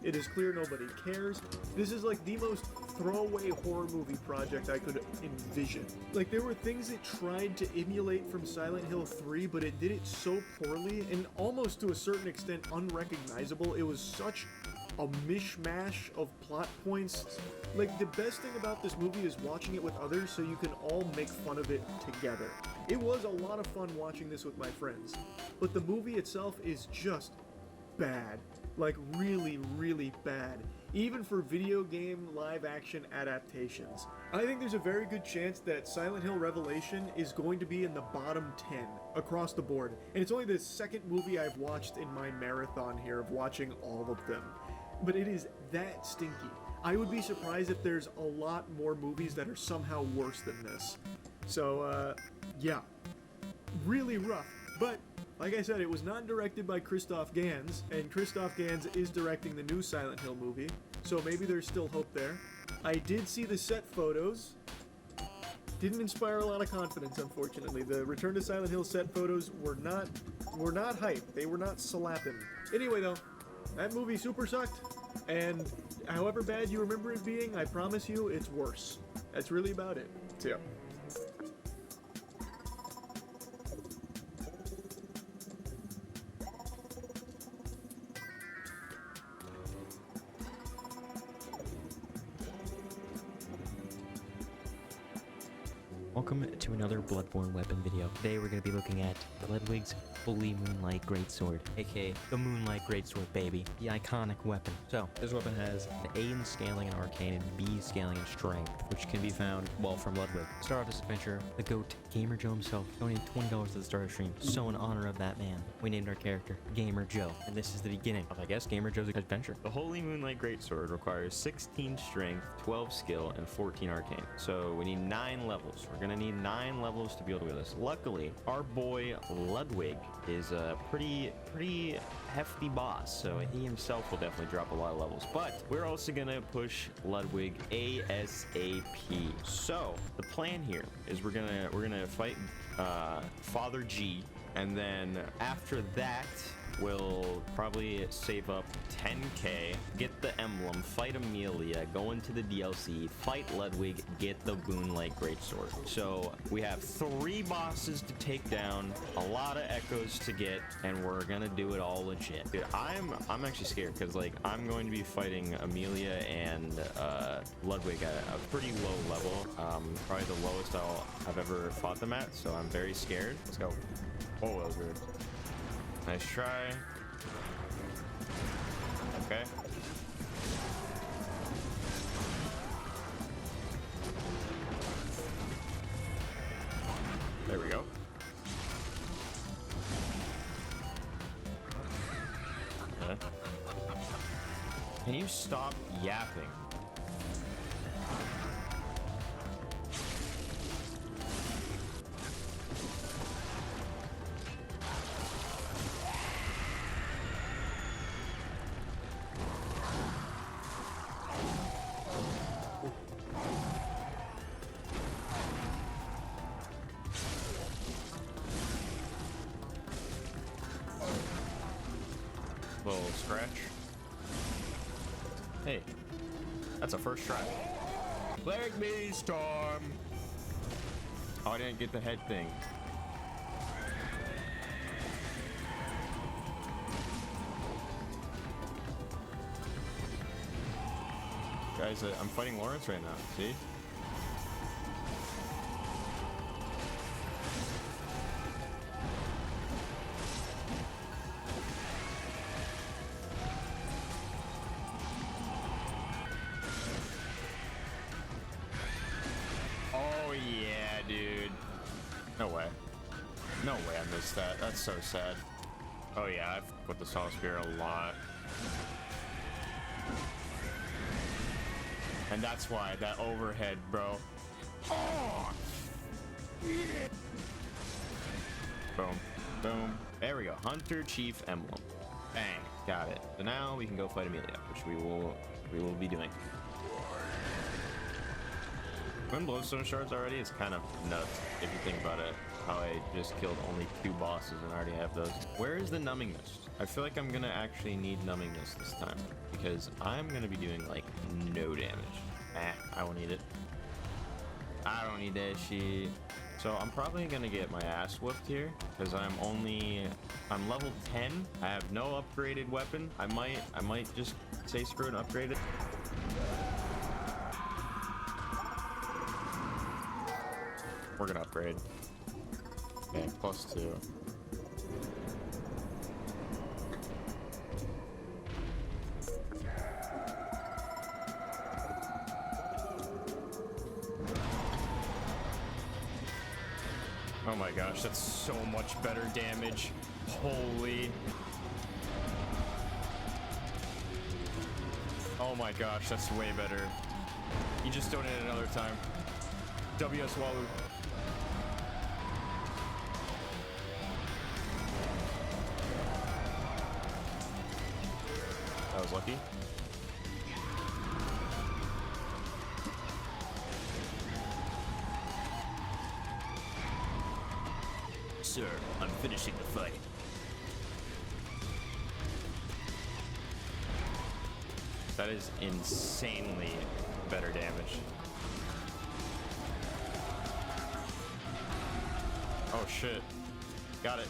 It is clear nobody cares. This is like the most throwaway horror movie project I could envision. Like, there were things it tried to emulate from Silent Hill 3, but it did it so poorly and almost to a certain extent unrecognizable. It was such a mishmash of plot points. Like, the best thing about this movie is watching it with others so you can all make fun of it together. It was a lot of fun watching this with my friends, but the movie itself is just bad. Like, really, really bad. Even for video game live action adaptations. I think there's a very good chance that Silent Hill Revelation is going to be in the bottom 10 across the board. And it's only the second movie I've watched in my marathon here of watching all of them. But it is that stinky. I would be surprised if there's a lot more movies that are somehow worse than this. So, yeah. Really rough. But, like I said, it was not directed by Christoph Gans, and Christoph Gans is directing the new Silent Hill movie, so maybe there's still hope there. I did see the set photos. Didn't inspire a lot of confidence, unfortunately. The Return to Silent Hill set photos were not hype. They were not slapping. Anyway, though, that movie super sucked, and however bad you remember it being, I promise you, it's worse. That's really about it. So, yeah. Welcome to another Bloodborne weapon video. Today we're going to be looking at Ludwig's Holy Moonlight Greatsword, aka the Moonlight Greatsword, baby. The iconic weapon. So, this weapon has an A in scaling and arcane and B scaling and strength, which can be found, well, from Ludwig. To start off this adventure, the GOAT, Gamer Joe himself, donated $20 to the start of the stream. So in honor of that man, we named our character Gamer Joe. And this is the beginning of, I guess, Gamer Joe's adventure. The Holy Moonlight Greatsword requires 16 strength, 12 skill, and 14 arcane. So we need 9 levels. We're gonna need 9 levels to be able to do this. Luckily, our boy Ludwig is a pretty hefty boss, so he himself will definitely drop a lot of levels. But we're also gonna push Ludwig ASAP. So the plan here is we're gonna fight Father G, and then after that we'll probably save up 10k, get the emblem, fight Amelia, go into the DLC, fight Ludwig, get the Moonlight Greatsword. So we have 3 bosses to take down, a lot of echoes to get, and we're gonna do it all legit. Dude, I'm actually scared because like I'm going to be fighting Amelia and Ludwig at a pretty low level, probably the lowest I've ever fought them at. So I'm very scared. Let's go. Oh, that was weird. Nice try. Okay. There we go. Okay. Can you stop yapping? Little scratch. Hey, that's a first try. Plague me, Storm. Oh, I didn't get the head thing. Guys, I'm fighting Lawrence right now. See? Oh yeah, dude. No way. No way I missed that. That's so sad. Oh yeah, I've put the Saw Spear a lot. And that's why, that overhead, bro. Oh! Boom. Boom. There we go. Hunter Chief Emblem. Bang. Got it. So now we can go fight Amelia, which we will be doing. When Bloodstone shards already, it's kind of nuts if you think about it. How I just killed only 2 bosses and already have those. Where is the numbing mist? I feel like I'm gonna actually need numbing mist this time because I'm gonna be doing like no damage. I won't need it. I don't need that shit. So I'm probably gonna get my ass whooped here because I'm level 10. I have no upgraded weapon. I might just say screw it and upgrade it. We're gonna upgrade. Okay, +2. Oh my gosh, that's so much better damage. Holy. Oh my gosh, that's way better. You just donated another time. WS Walu. That was lucky. Sir, I'm finishing the fight. That is insanely better damage. Oh shit. Got it.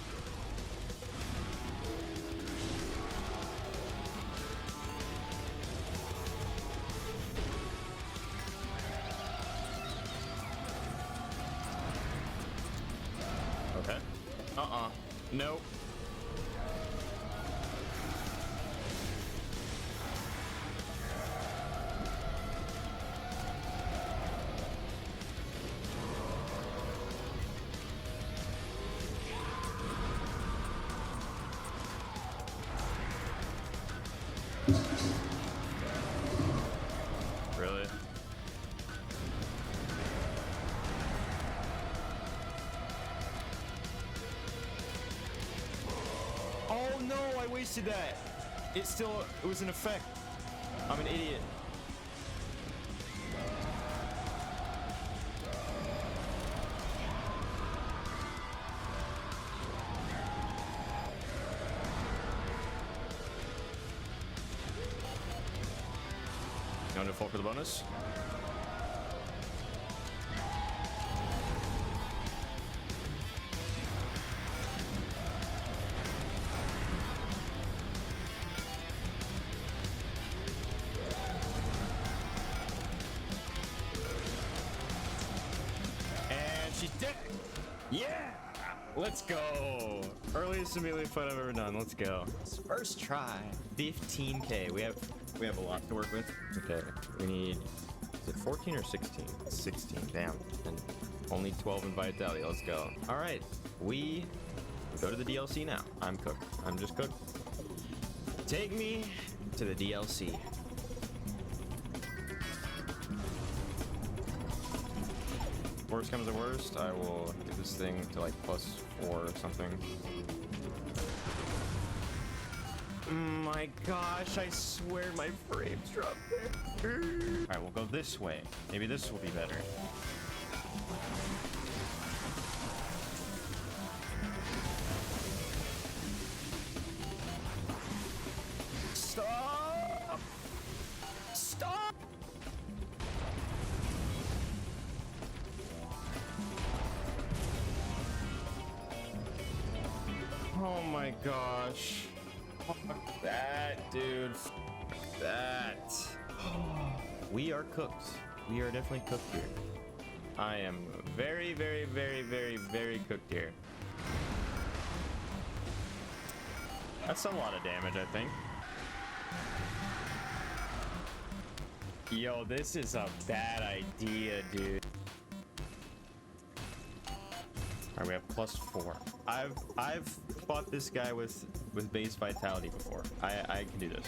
Okay. Nope. Really? Oh no, I wasted that. It was an effect. I'm an idiot. You want to fall for the bonus? And she's dead. Yeah! Let's go. Earliest immediately fight I've ever done. Let's go. First try. 15k. We have a lot to work with. Okay. We need, is it 14 or 16? 16. Damn. And only 12 in vitality. Let's go. All right. We go to the DLC now. I'm cooked. I'm just cooked. Take me to the DLC. Worst comes to worst, I will get this thing to like +4 or something. My gosh, I swear my frames dropped there. Alright, we'll go this way. Maybe this will be better. Stop! Stop! Oh my gosh. Fuck that, dude. Fuck that. We are cooked. We are definitely cooked here. I am very, very, very, very, very cooked here. That's a lot of damage, I think. Yo, this is a bad idea, dude. Alright, we have +4. I've fought this guy with base vitality before. I can do this.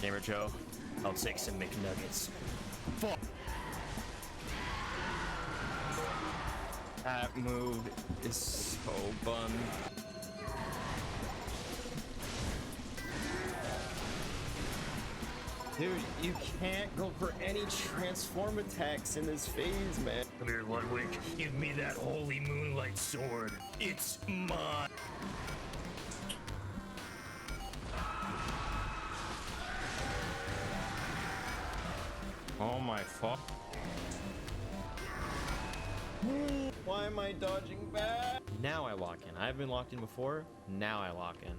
Gamer Joe, I'll take some McNuggets. Fuck. That move is so bummed. Dude, you can't go for any transform attacks in this phase, man. Come here, Ludwig. Give me that holy moonlight sword. It's mine. Oh my fuck. Why am I dodging back? Now I lock in. I've been locked in before. Now I lock in.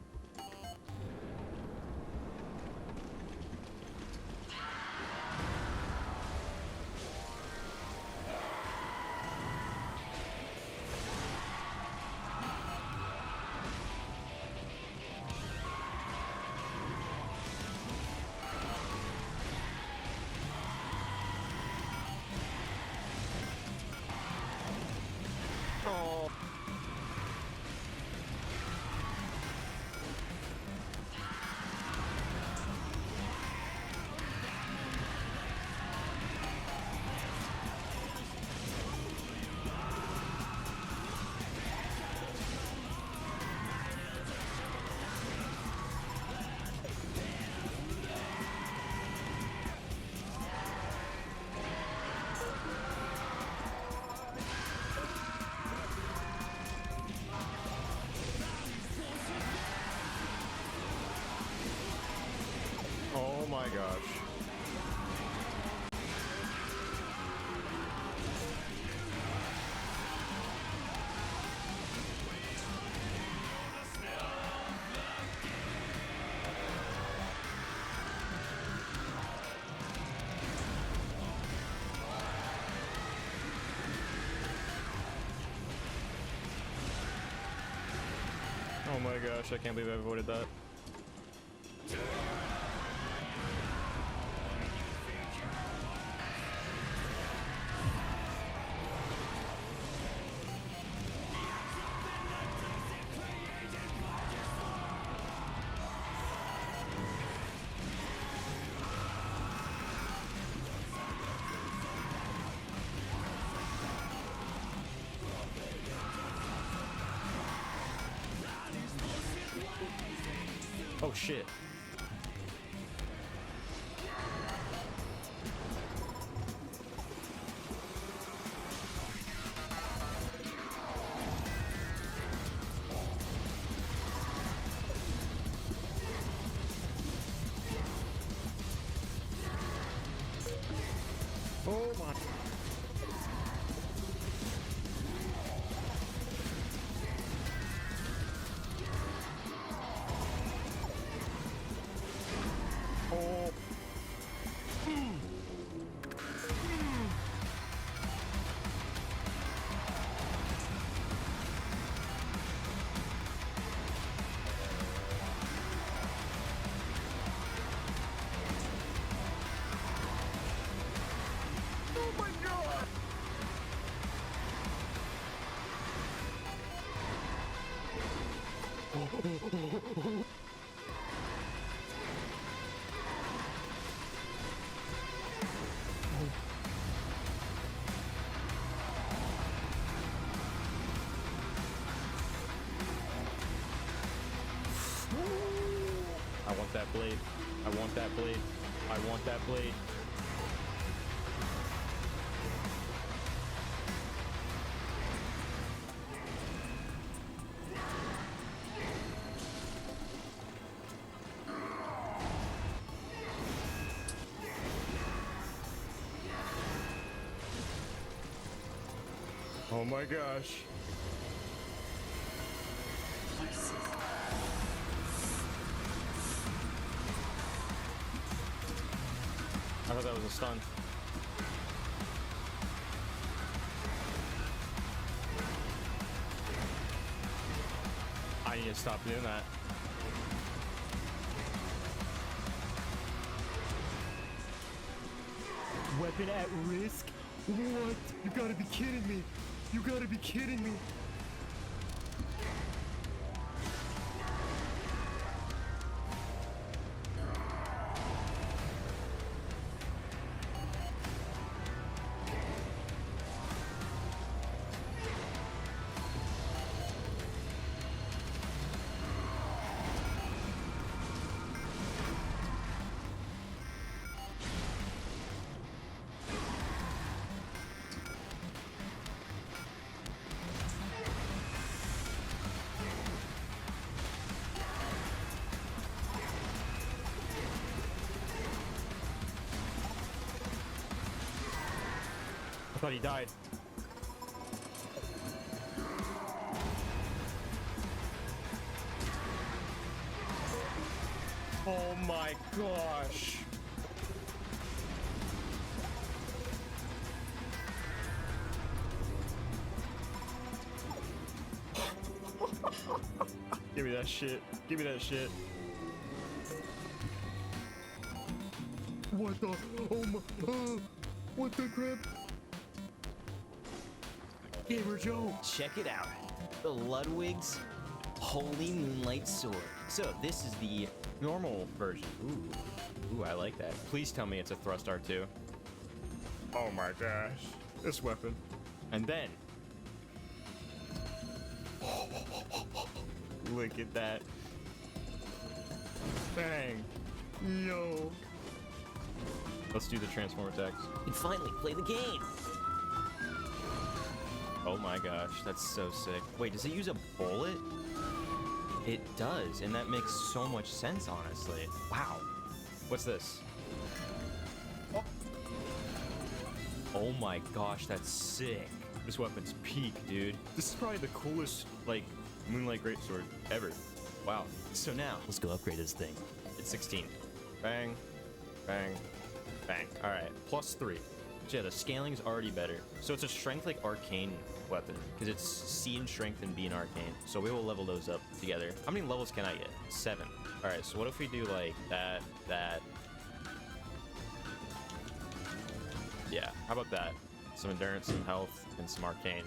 Oh. Oh my gosh. Oh my gosh, I can't believe I avoided that. Oh shit. Oh my. Oh. Oh my god! I want that blade. I want that blade. I want that blade. Oh my gosh. I thought that was a stun. I need to stop doing that. Weapon at risk? What? You gotta be kidding me. You gotta be kidding me. thought he died. Oh my gosh. Give me that shit. Give me that shit. What the? Oh my. What the crap? Gamer Joe. Check it out. The Ludwig's Holy Moonlight Sword. So this is the Normal version. Ooh, I like that. Please tell me it's a thrust R2. Oh my gosh. This weapon. And then. Look at that. Bang. Yo. Let's do the transform attacks. and finally play the game. Oh my gosh, that's so sick. Wait, does it use a bullet? It does, and that makes so much sense, honestly. Wow. What's this? Oh my gosh, that's sick. This weapon's peak, dude. This is probably the coolest, like, Moonlight Greatsword ever. Wow. So now, let's go upgrade this thing. It's 16. Bang, bang, bang. All right, +3. So yeah, the scaling's already better. So it's a strength like arcane weapon, because it's C in strength and B in arcane. So we will level those up together. How many levels can I get? 7. All right, so what if we do like that, that? Yeah, how about that? Some endurance, some health, and some arcane.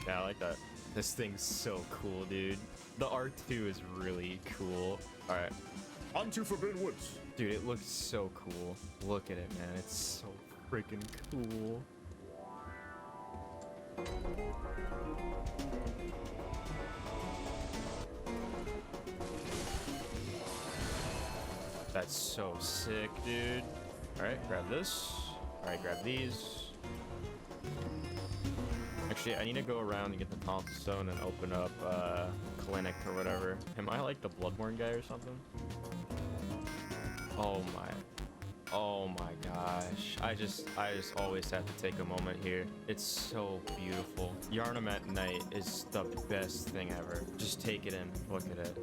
Yeah, I like that. This thing's so cool, dude. The R2 is really cool. All right. On to Forbidden Woods. Dude, it looks so cool. Look at it, man. It's so freaking cool. That's so sick, dude. All right, grab this. All right, grab these. Actually, I need to go around and get the Console Stone and open up Clinic or whatever. Am I like the Bloodborne guy or something? Oh my gosh. I just always have to take a moment here. It's so beautiful. Yarnum at night is the best thing ever. Just take it in. Look at it.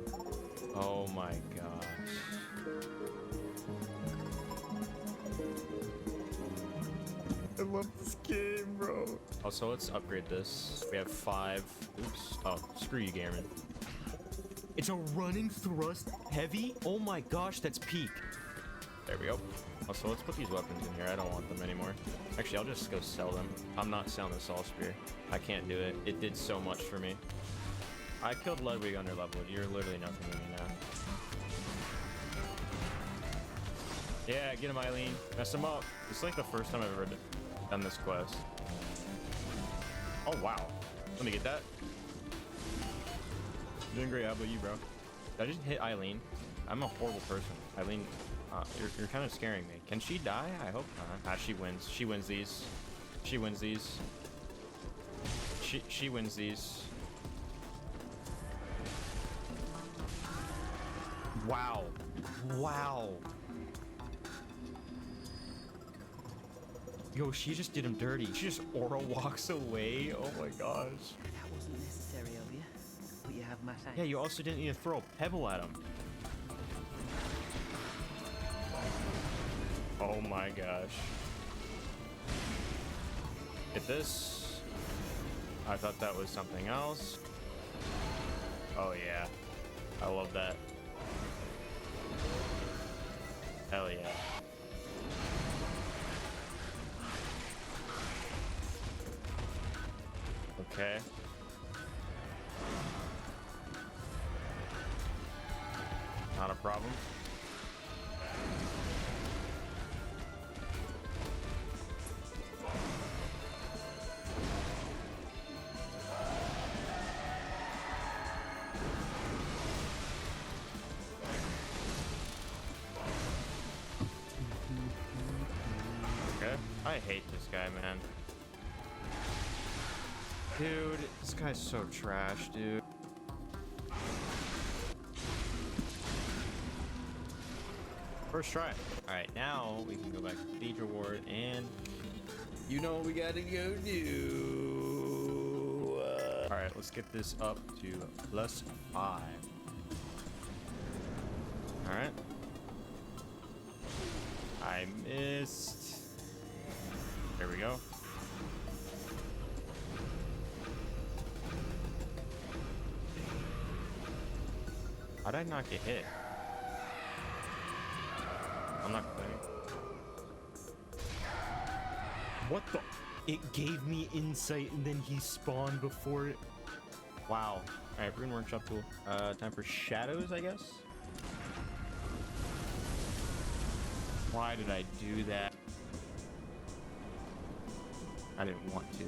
Oh my gosh. I love this game, bro. Also, let's upgrade this. We have 5. Oops. Oh, screw you, Gammon. It's a running thrust heavy? Oh my gosh, that's peak. There we go. Also, let's put these weapons in here. I don't want them anymore. Actually, I'll just go sell them. I'm not selling the Soul Spear. I can't do it. It did so much for me. I killed Ludwig under leveled. You're literally nothing to me now. Yeah, get him, Eileen. Mess him up. It's like the first time I've ever done this quest. Oh, wow. Let me get that. You're doing great. How about you, bro? Did I just hit Eileen? I'm a horrible person. Eileen, you're kind of scaring me. Can she die? I hope not. Ah, she wins. She wins these. She wins these. She wins these. Wow. Wow. Yo, she just did him dirty. She just aura walks away. Oh my gosh. That wasn't necessary of you, but you have my thanks. Yeah, you also didn't even throw a pebble at him. Oh my gosh. Hit this. I thought that was something else. Oh yeah. I love that. Hell yeah. Okay. Not a problem. Okay. I hate this guy, man. Dude, this guy's so trash, dude. First try. All right, now we can go back to Cathedral Ward and You know what we gotta go do. All right, let's get this up to +5. All right. I missed. There we go. How did I not get hit? I'm not playing. What the? It gave me insight and then he spawned before it. Wow. Alright, Rune Workshop tool. Time for shadows, I guess? Why did I do that? I didn't want to.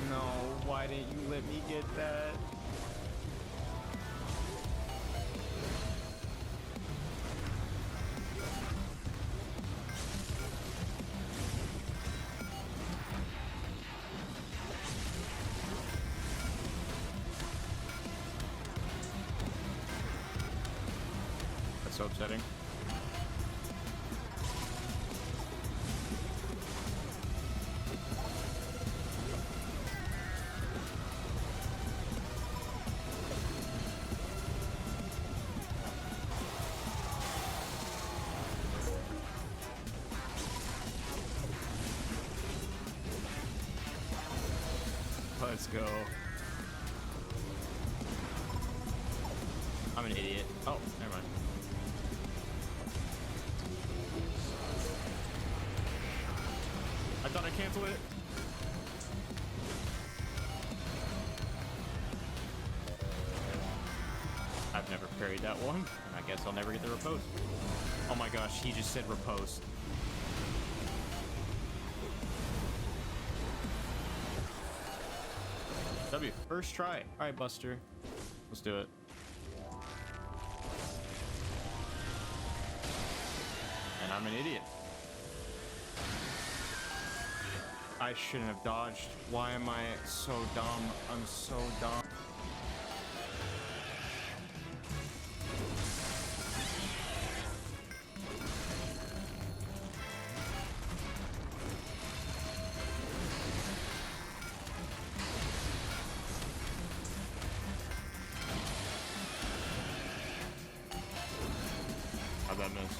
No, why didn't you let me get that? That's so upsetting. Let's go. I'm an idiot. Oh, never mind. I thought I canceled it. I've never parried that one, and I guess I'll never get the riposte. Oh my gosh, he just said riposte. W, first try. All right, Buster. Let's do it. And I'm an idiot. I shouldn't have dodged. Why am I so dumb? I'm so dumb. How'd that miss?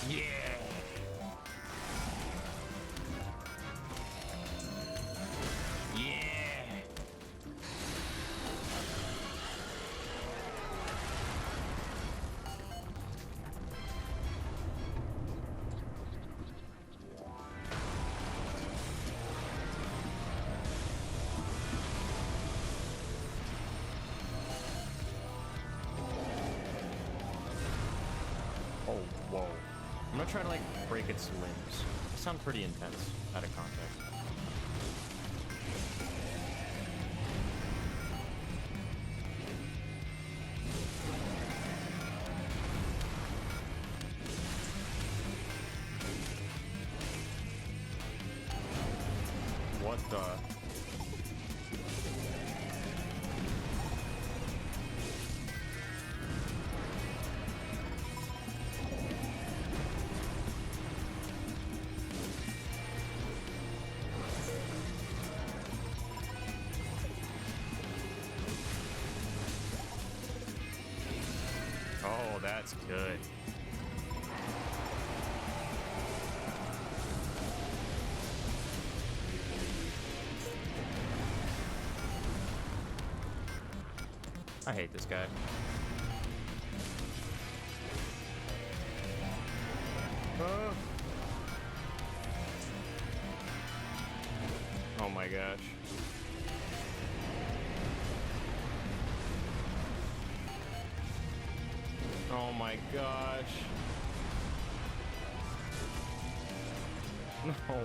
Yeah. Yeah. Oh, whoa. I'm not trying to, like, break its limbs. It sounds pretty intense out of context. What the? Oh, that's good. I hate this guy. Oh my gosh. Oh my gosh. No way.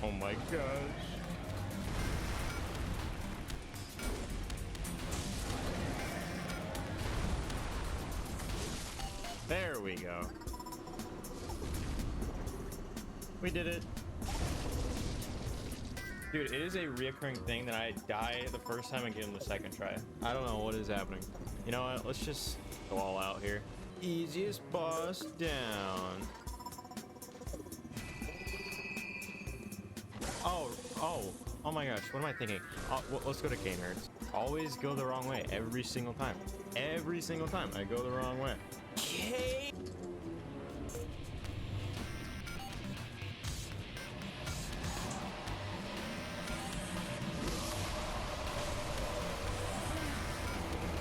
Oh my gosh. There we go. We did it. Dude, it is a reoccurring thing that I die the first time and get him the second try. I don't know what is happening. You know what? Let's just go all out here. Easiest boss down. Oh my gosh, what am I thinking? Let's go to K-Nerds. Always go the wrong way every single time. Every single time I go the wrong way. K.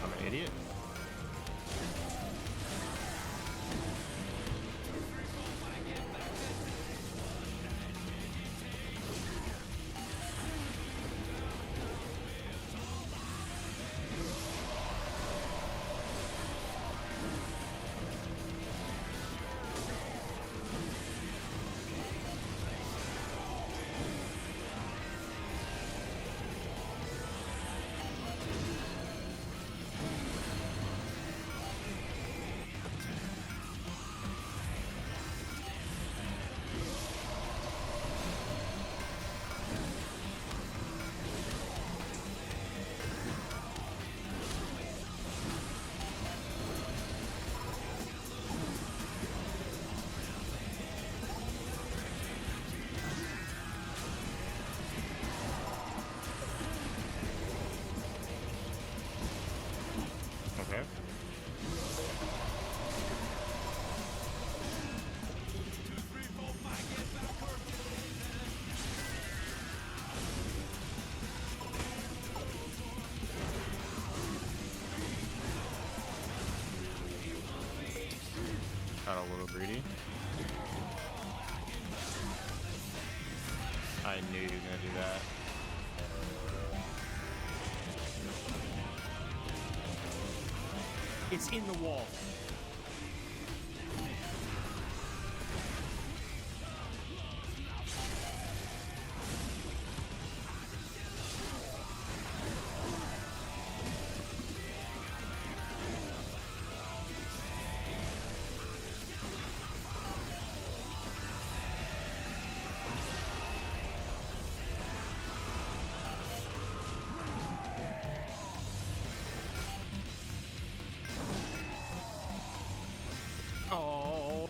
I'm an idiot. Okay. Got a little greedy. I knew you were gonna do that. It's in the wall. Oh.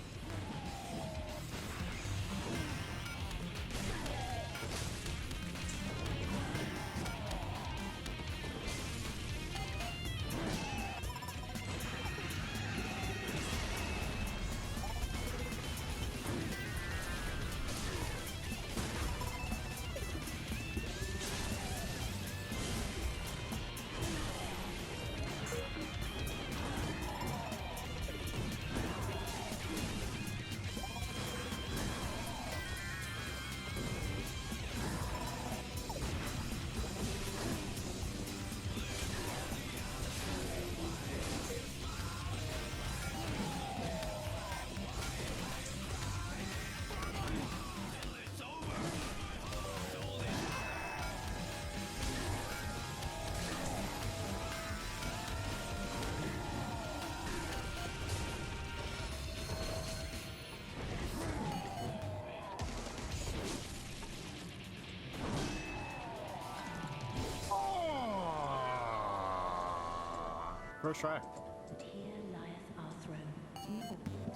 First try.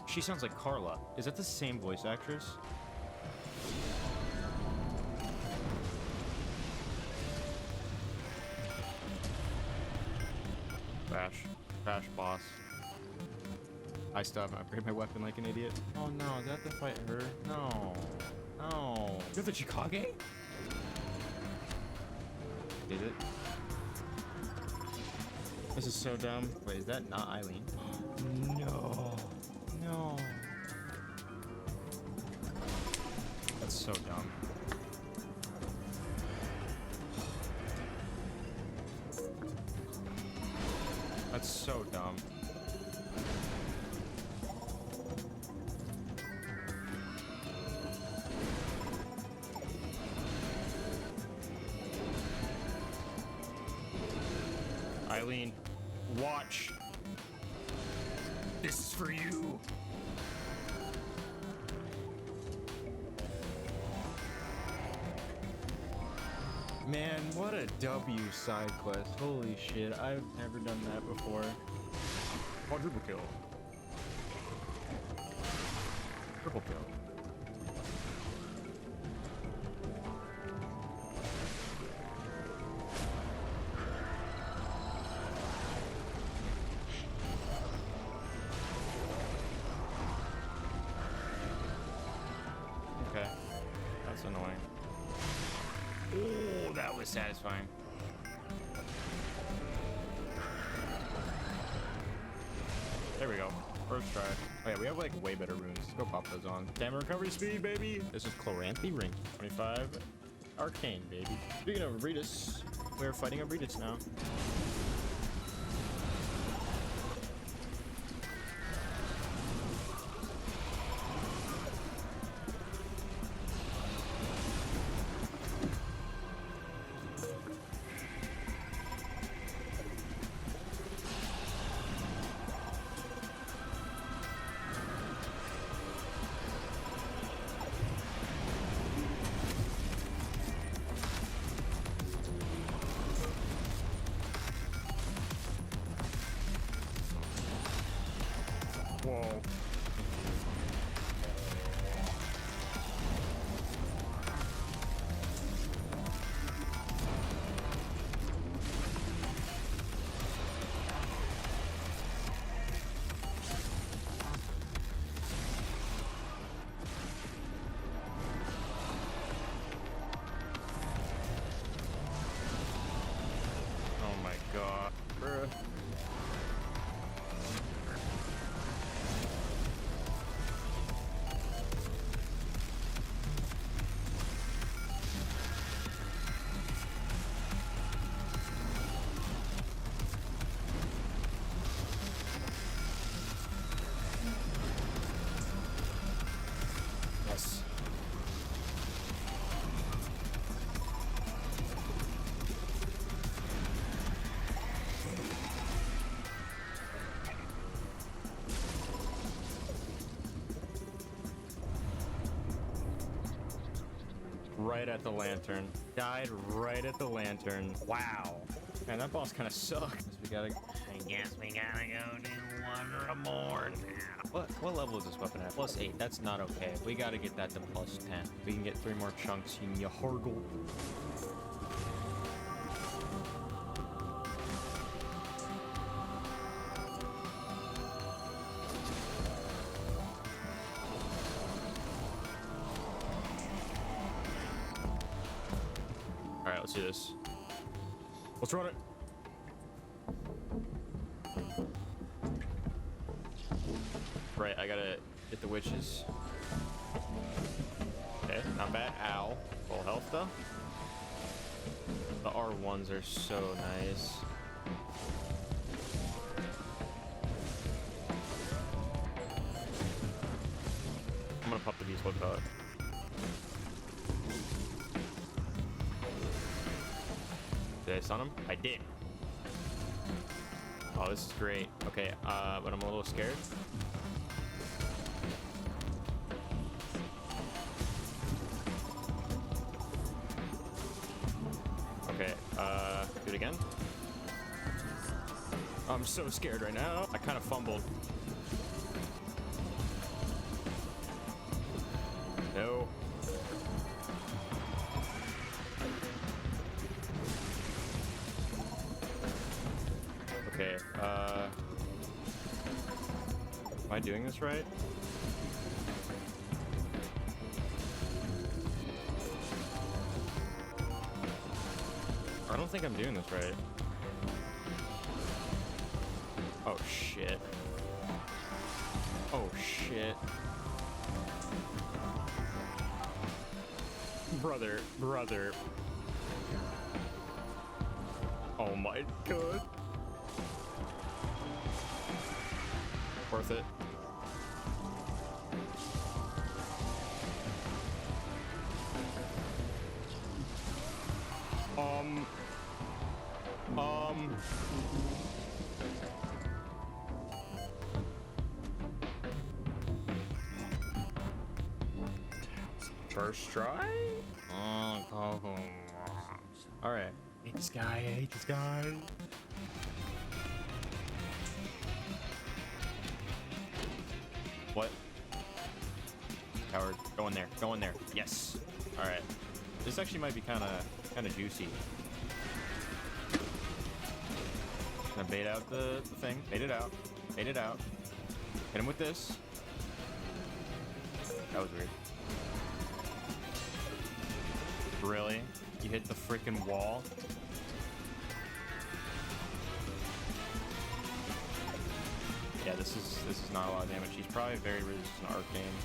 She sounds like Carla. Is that the same voice actress? Bash. Bash boss. I still haven't upgraded my weapon like an idiot. Oh no, do I have to fight her? No. No. You're the Chikage? Did it? This is so dumb. Wait, is that not Eileen? No. No. That's so dumb. That's so dumb. Eileen, watch. This is for you. Man, what a W side quest. Holy shit, I've never done that before. Quadruple kill. Triple kill. Okay, that's annoying. Oh, that was satisfying. There we go. First try. Oh yeah, we have like way better runes. Let's go pop those on. Damn recovery speed, baby. This is Chloranthy Ring. 25. Arcane, baby. Speaking of Abritus, we're fighting Abritus now. Whoa. Oh my god. Bruh. Yes. Right at the lantern. Died right at the lantern. Wow. Man, that boss kind of sucks. We gotta. I guess we gotta go do one more now. What level is this weapon at? +8. That's not okay. We gotta get that to +10. We can get 3 more chunks. You can hargle. All right, let's do this. Let's run it. Right, I gotta hit the witches. Okay, not bad. Ow. Full health though. The R1s are so nice. I'm gonna pop the beast whip out. Did I stun him? I did. Oh, this is great. Okay, but I'm a little scared. Okay, do it again. I'm so scared right now. I kind of fumbled. No. Okay, Am I doing this right? I don't think I'm doing this right. Oh shit. Oh shit. Brother. Oh my god. Worth it. First try? Alright. I hate this guy. What? Coward. Go in there. Yes. Alright. This actually might be kinda juicy. Gonna bait out the thing. Bait it out. Hit him with this. That was weird. Really? You hit the freaking wall? Yeah, this is not a lot of damage. He's probably very resistant to arcane.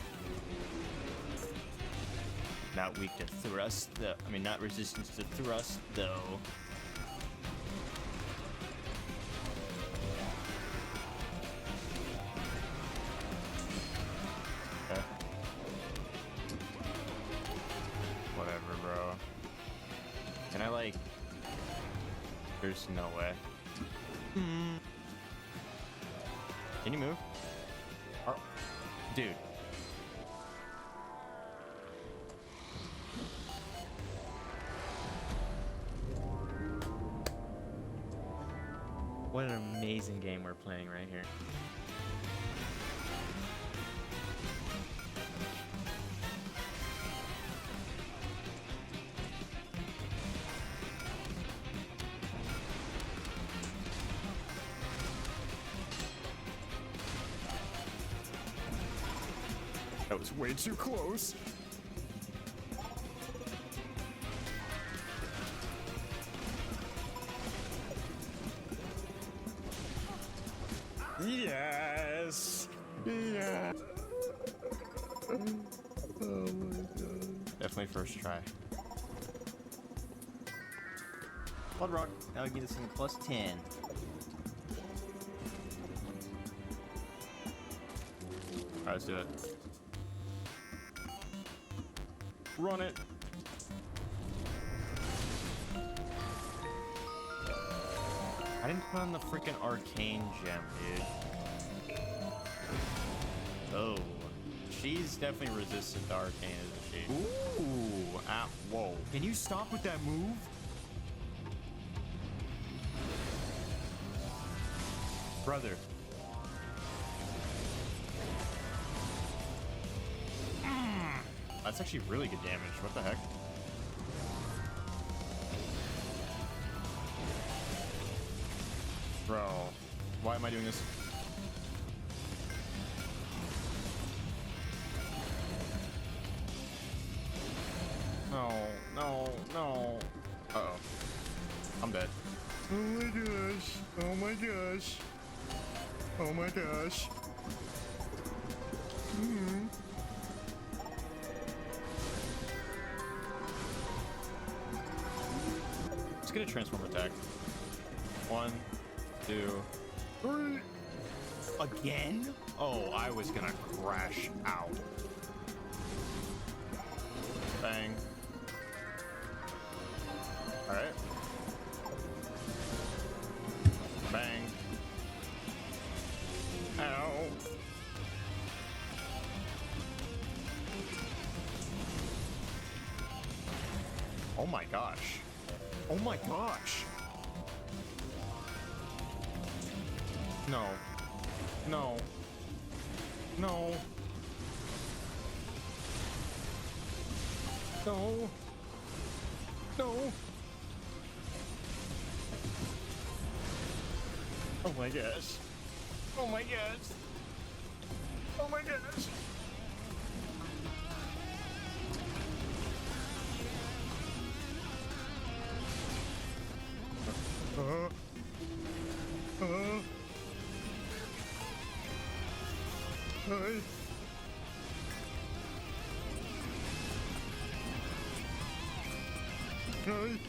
Not weak to thrust, though. I mean, not resistance to thrust, though. Okay. Whatever, bro. Can I, like... There's no way. Can you move? Dude. What an amazing game we're playing right here. That was way too close. Yes. Yeah. Oh my god. Definitely first try. Blood Rock, that would get us in plus 10. Alright, let's do it. Run it. I didn't put on the freaking arcane gem, dude. Oh. She's definitely resistant to arcane, isn't she? Ooh. Ah, whoa. Can you stop with that move? Brother. That's actually really good damage. What the heck? Bro, why am I doing this? No. Uh-oh. I'm dead. Oh my gosh. Oh my gosh. Oh my gosh. Let's get a transform attack. 1, 2, 3. Again? Oh, I was gonna crash out. Bang. Alright. Bang. Ow. Oh my gosh. Oh my gosh. No. No. No. No. No. Oh my gosh. Oh my gosh. Oh my gosh. Hey. Hey.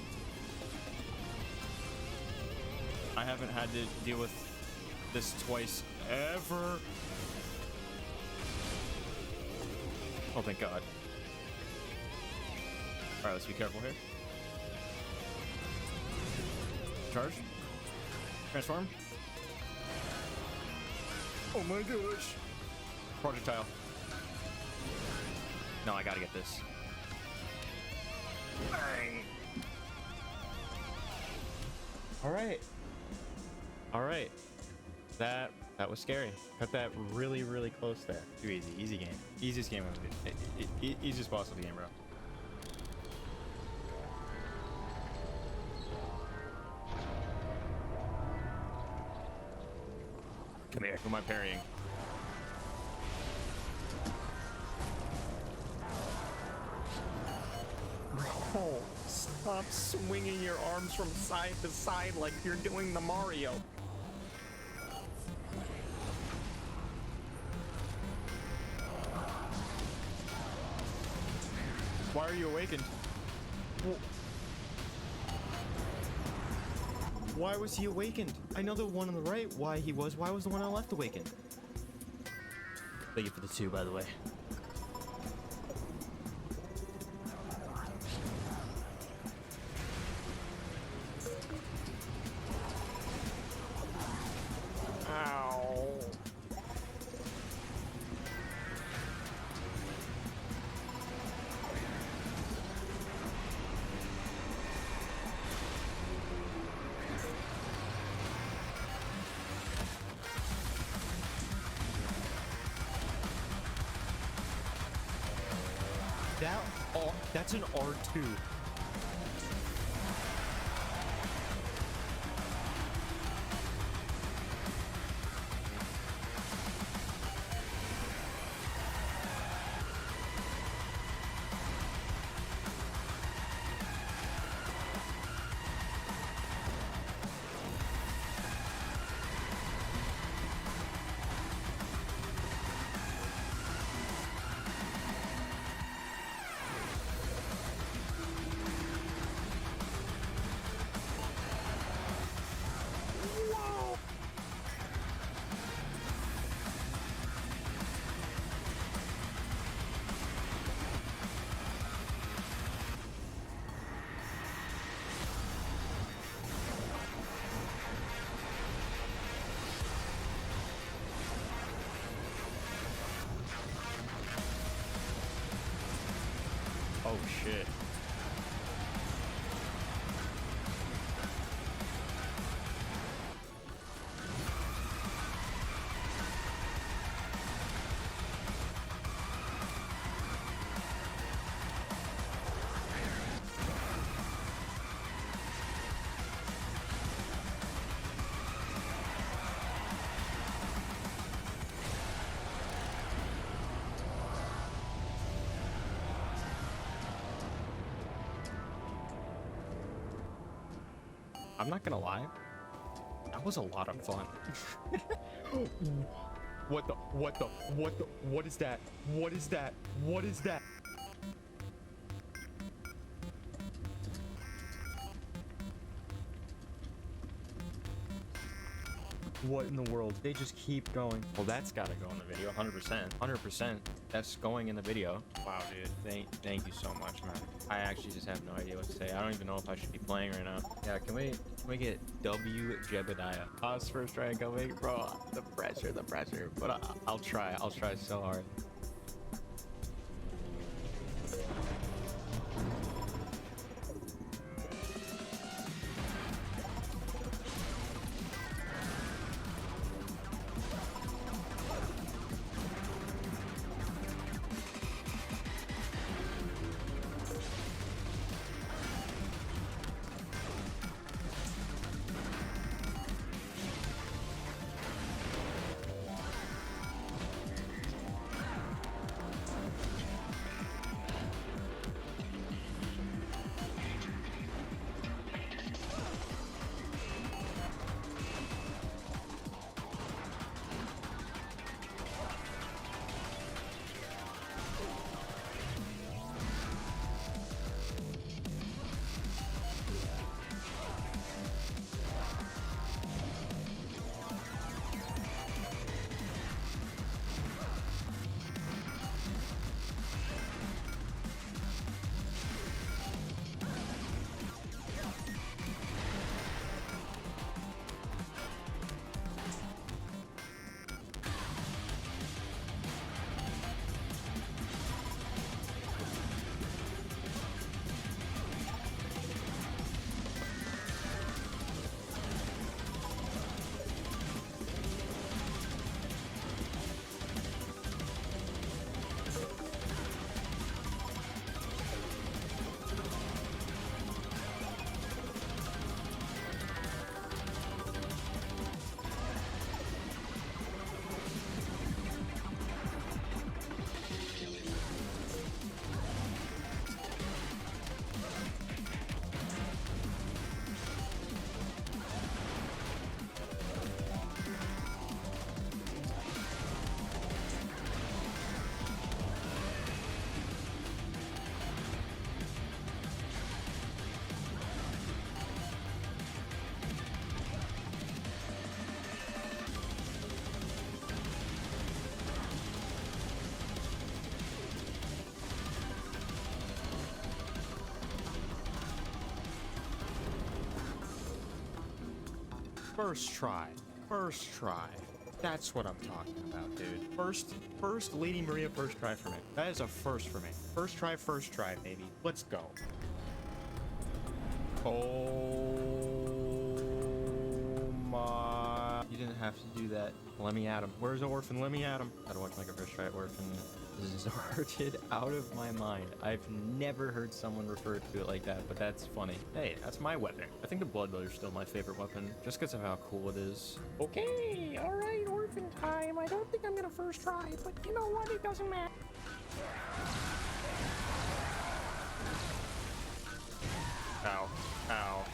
I haven't had to deal with this twice ever. Oh, thank God. All right, let's be careful here. Charge. Transform. Oh my gosh. Projectile. No, I gotta get this. Bang. All right. All right. That was scary. Cut that really, really close there. Too easy. Easy game. Easiest game of the easiest boss of the game, bro. Come here. Who am I parrying? Bro, stop swinging your arms from side to side like you're doing the Mario. Why are you awakened? Why was he awakened? I know the one on the right, why he was. Why was the one on the left awakened? Thank you for the 2, by the way. Ow. That's an R2. Oh shit. I'm not gonna lie, that was a lot of fun. What is that? What is that? What is that? What in the world? They just keep going. Well, that's gotta go in the video, 100%. 100%. That's going in the video. Wow, dude. Thank you so much, man. I actually just have no idea what to say. I don't even know if I should be playing right now. Yeah, can we get W Jebediah? Us first try and go make it, bro. The pressure. But I'll try so hard. First try. First try. That's what I'm talking about, dude. First Lady Maria first try for me. That is a first for me. First try, baby. Let's go. Oh my. You didn't have to do that. Let me at him. Where's Orphan? Let me at him. How do I make a first try at Orphan? This is retarded out of my mind. I've never heard someone refer to it like that, but that's funny. Hey, that's my weapon. I think the Blood Bow is still my favorite weapon, just because of how cool it is. Okay, alright, Orphan time. I don't think I'm gonna first try, but you know what? It doesn't matter. Ow. Ow.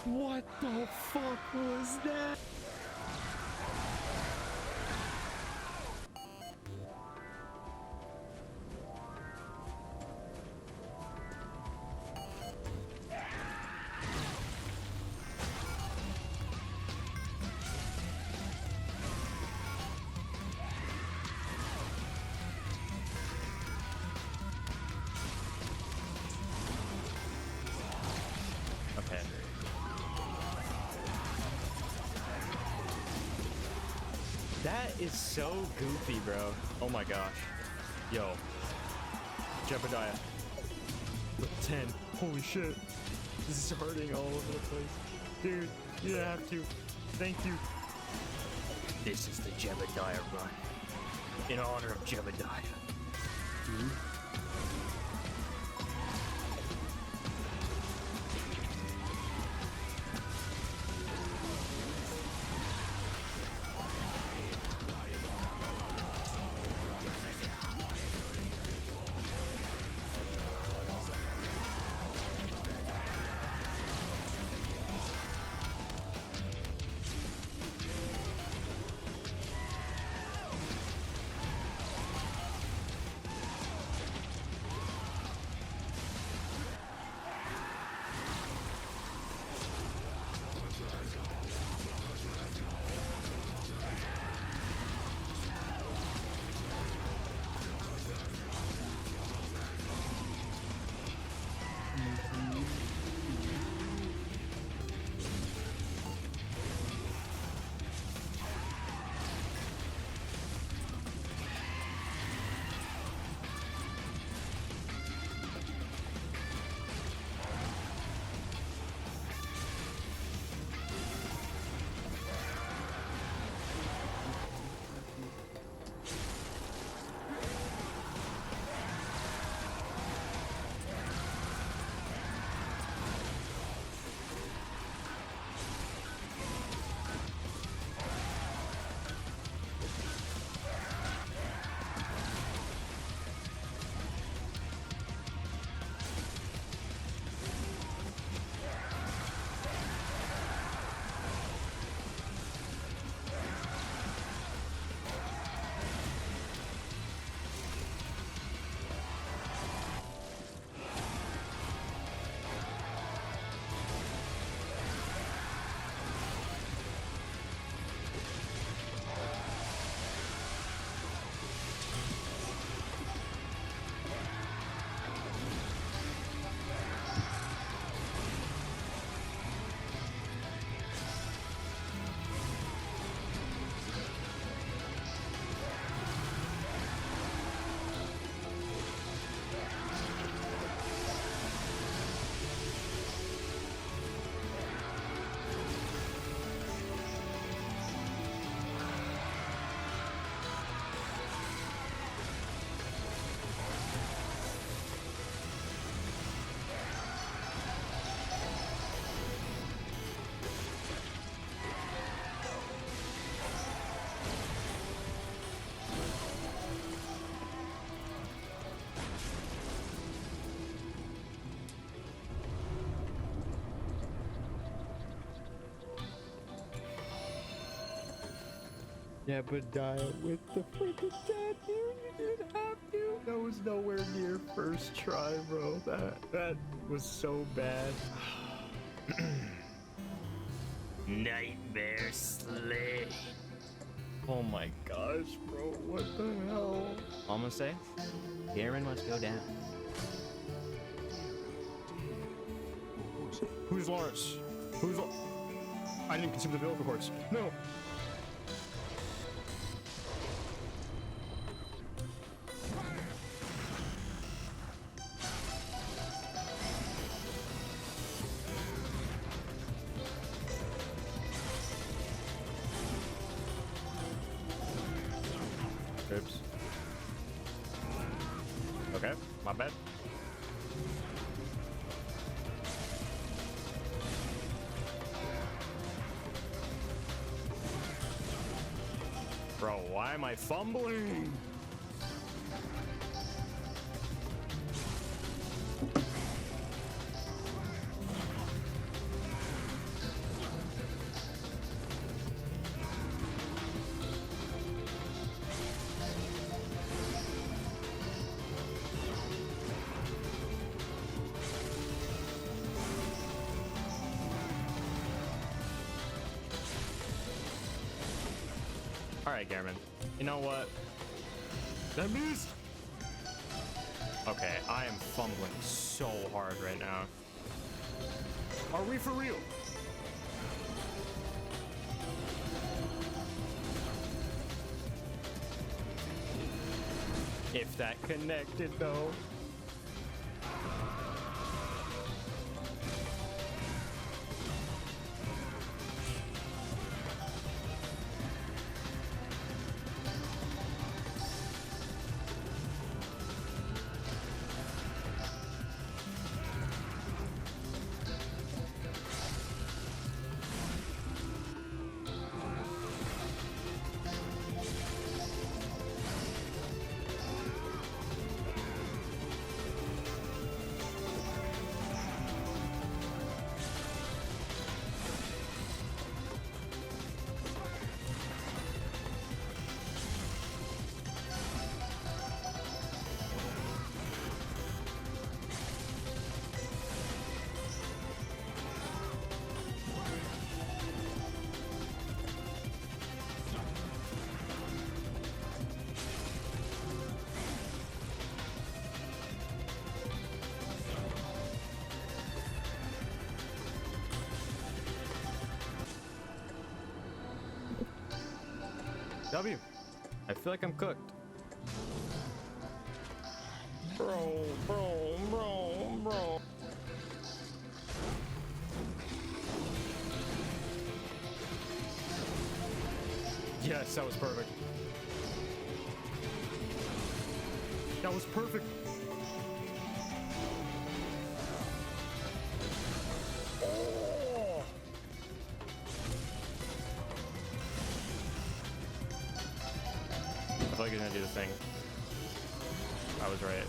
What the fuck was that? Okay. That is so goofy, bro. Oh my gosh. Yo. Jebediah. 10. Holy shit. This is hurting all over the place. Dude, you have to. Thank you. This is the Jebediah run. In honor of Jebediah. Dude. Jebediah with the freaking tattoo. You didn't have to. That was nowhere near first try, bro. That was so bad. Nightmare Slay. Oh my gosh, bro. What the hell? All I'm gonna say, Garen must go down. Who's Lawrence? Who's I didn't consume the biblical courts. No. Oops. Okay, my bad. Bro, why am I fumbling? Alright, Garmin. You know what? That missed! Okay, I am fumbling so hard right now. Are we for real? If that connected, though. W. I feel like I'm cooked. Bro. Yes, that was perfect. That was perfect. Oh. I feel like he's gonna do the thing. I was right.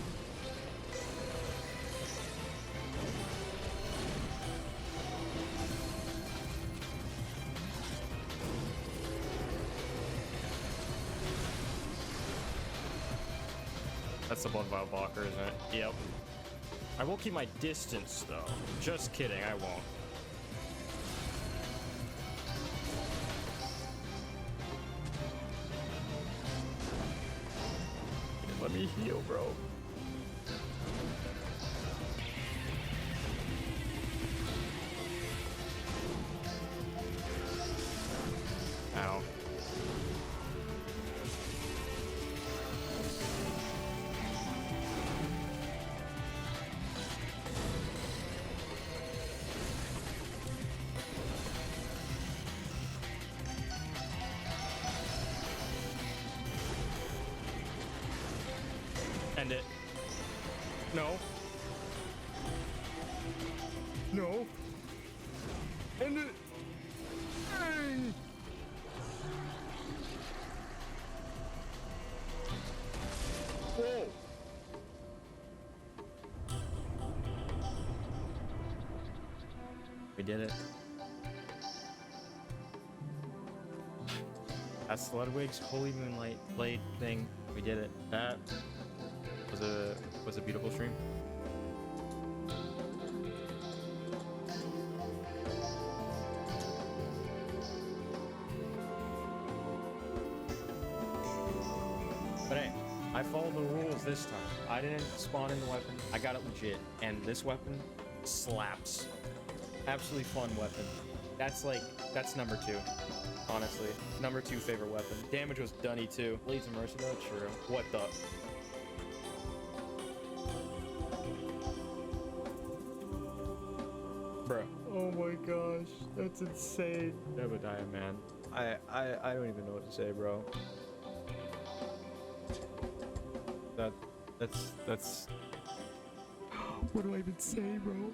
That's the blood vial blocker, isn't it? Yep. I will keep my distance, though. Just kidding, I won't. Let me heal, bro. Ow. End it. No. No. End it. Dang. Whoa. We did it. That's Ludwig's Holy Moonlight Blade thing. We did it. That was a beautiful stream. Because this time, I didn't spawn in the weapon, I got it legit, and this weapon slaps. Absolutely fun weapon. That's number 2, honestly. Number 2 favorite weapon. Damage was dunny too. Leads of Mercy though, true. What the? Bro. Oh my gosh, that's insane. Obadiah, man. I don't even know what to say, bro. That's what do I even say, bro?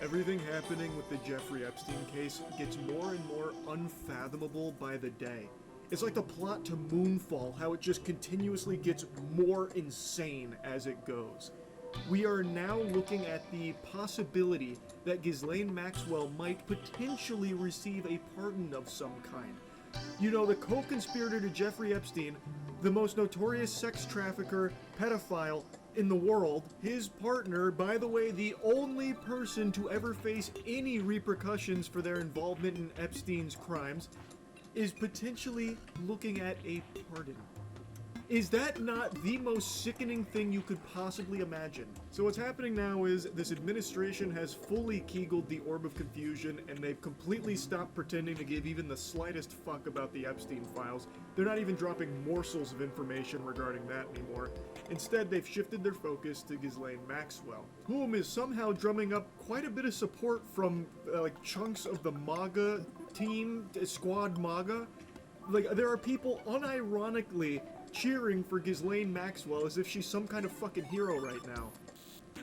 Everything happening with the Jeffrey Epstein case gets more and more unfathomable by the day. It's like the plot to Moonfall, how it just continuously gets more insane as it goes. We are now looking at the possibility that Ghislaine Maxwell might potentially receive a pardon of some kind. You know, the co-conspirator to Jeffrey Epstein, the most notorious sex trafficker, pedophile in the world, his partner, by the way, the only person to ever face any repercussions for their involvement in Epstein's crimes, is potentially looking at a pardon. Is that not the most sickening thing you could possibly imagine? So what's happening now is this administration has fully kegeled the orb of confusion, and they've completely stopped pretending to give even the slightest fuck about the Epstein files. They're not even dropping morsels of information regarding that anymore. Instead, they've shifted their focus to Ghislaine Maxwell, whom is somehow drumming up quite a bit of support from like chunks of the MAGA team, Squad MAGA. Like, there are people unironically cheering for Ghislaine Maxwell as if she's some kind of fucking hero right now.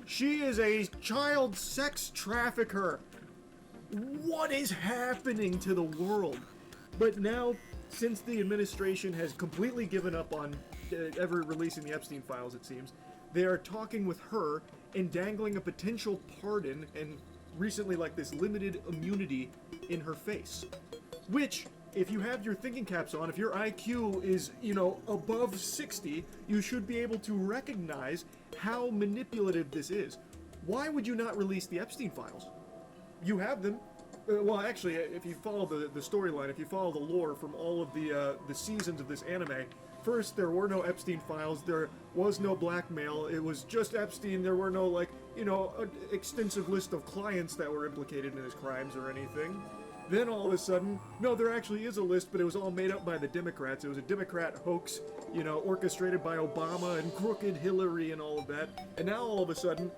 She is a child sex trafficker. What is happening to the world? But now, since the administration has completely given up on ever releasing the Epstein files, it seems, they are talking with her and dangling a potential pardon and recently like this limited immunity in her face. Which, if you have your thinking caps on, if your IQ is, you know, above 60, you should be able to recognize how manipulative this is. Why would you not release the Epstein files? You have them. Well, actually, if you follow the storyline, if you follow the lore from all of the seasons of this anime, first, there were no Epstein files, there was no blackmail, it was just Epstein, there were no, like, you know, extensive list of clients that were implicated in his crimes or anything. Then all of a sudden, no, there actually is a list, but it was all made up by the Democrats. It was a Democrat hoax, you know, orchestrated by Obama and crooked Hillary and all of that. And now all of a sudden,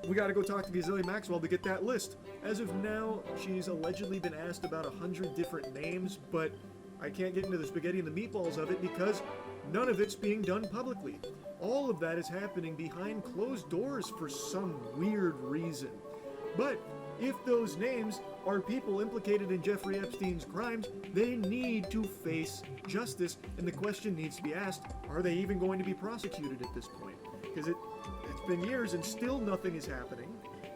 we gotta go talk to Ghislaine Maxwell to get that list. As of now, she's allegedly been asked about 100 different names, but I can't get into the spaghetti and the meatballs of it because none of it's being done publicly. All of that is happening behind closed doors for some weird reason. But if those names are people implicated in Jeffrey Epstein's crimes, they need to face justice, and the question needs to be asked, are they even going to be prosecuted at this point? Because it's been years and still nothing is happening.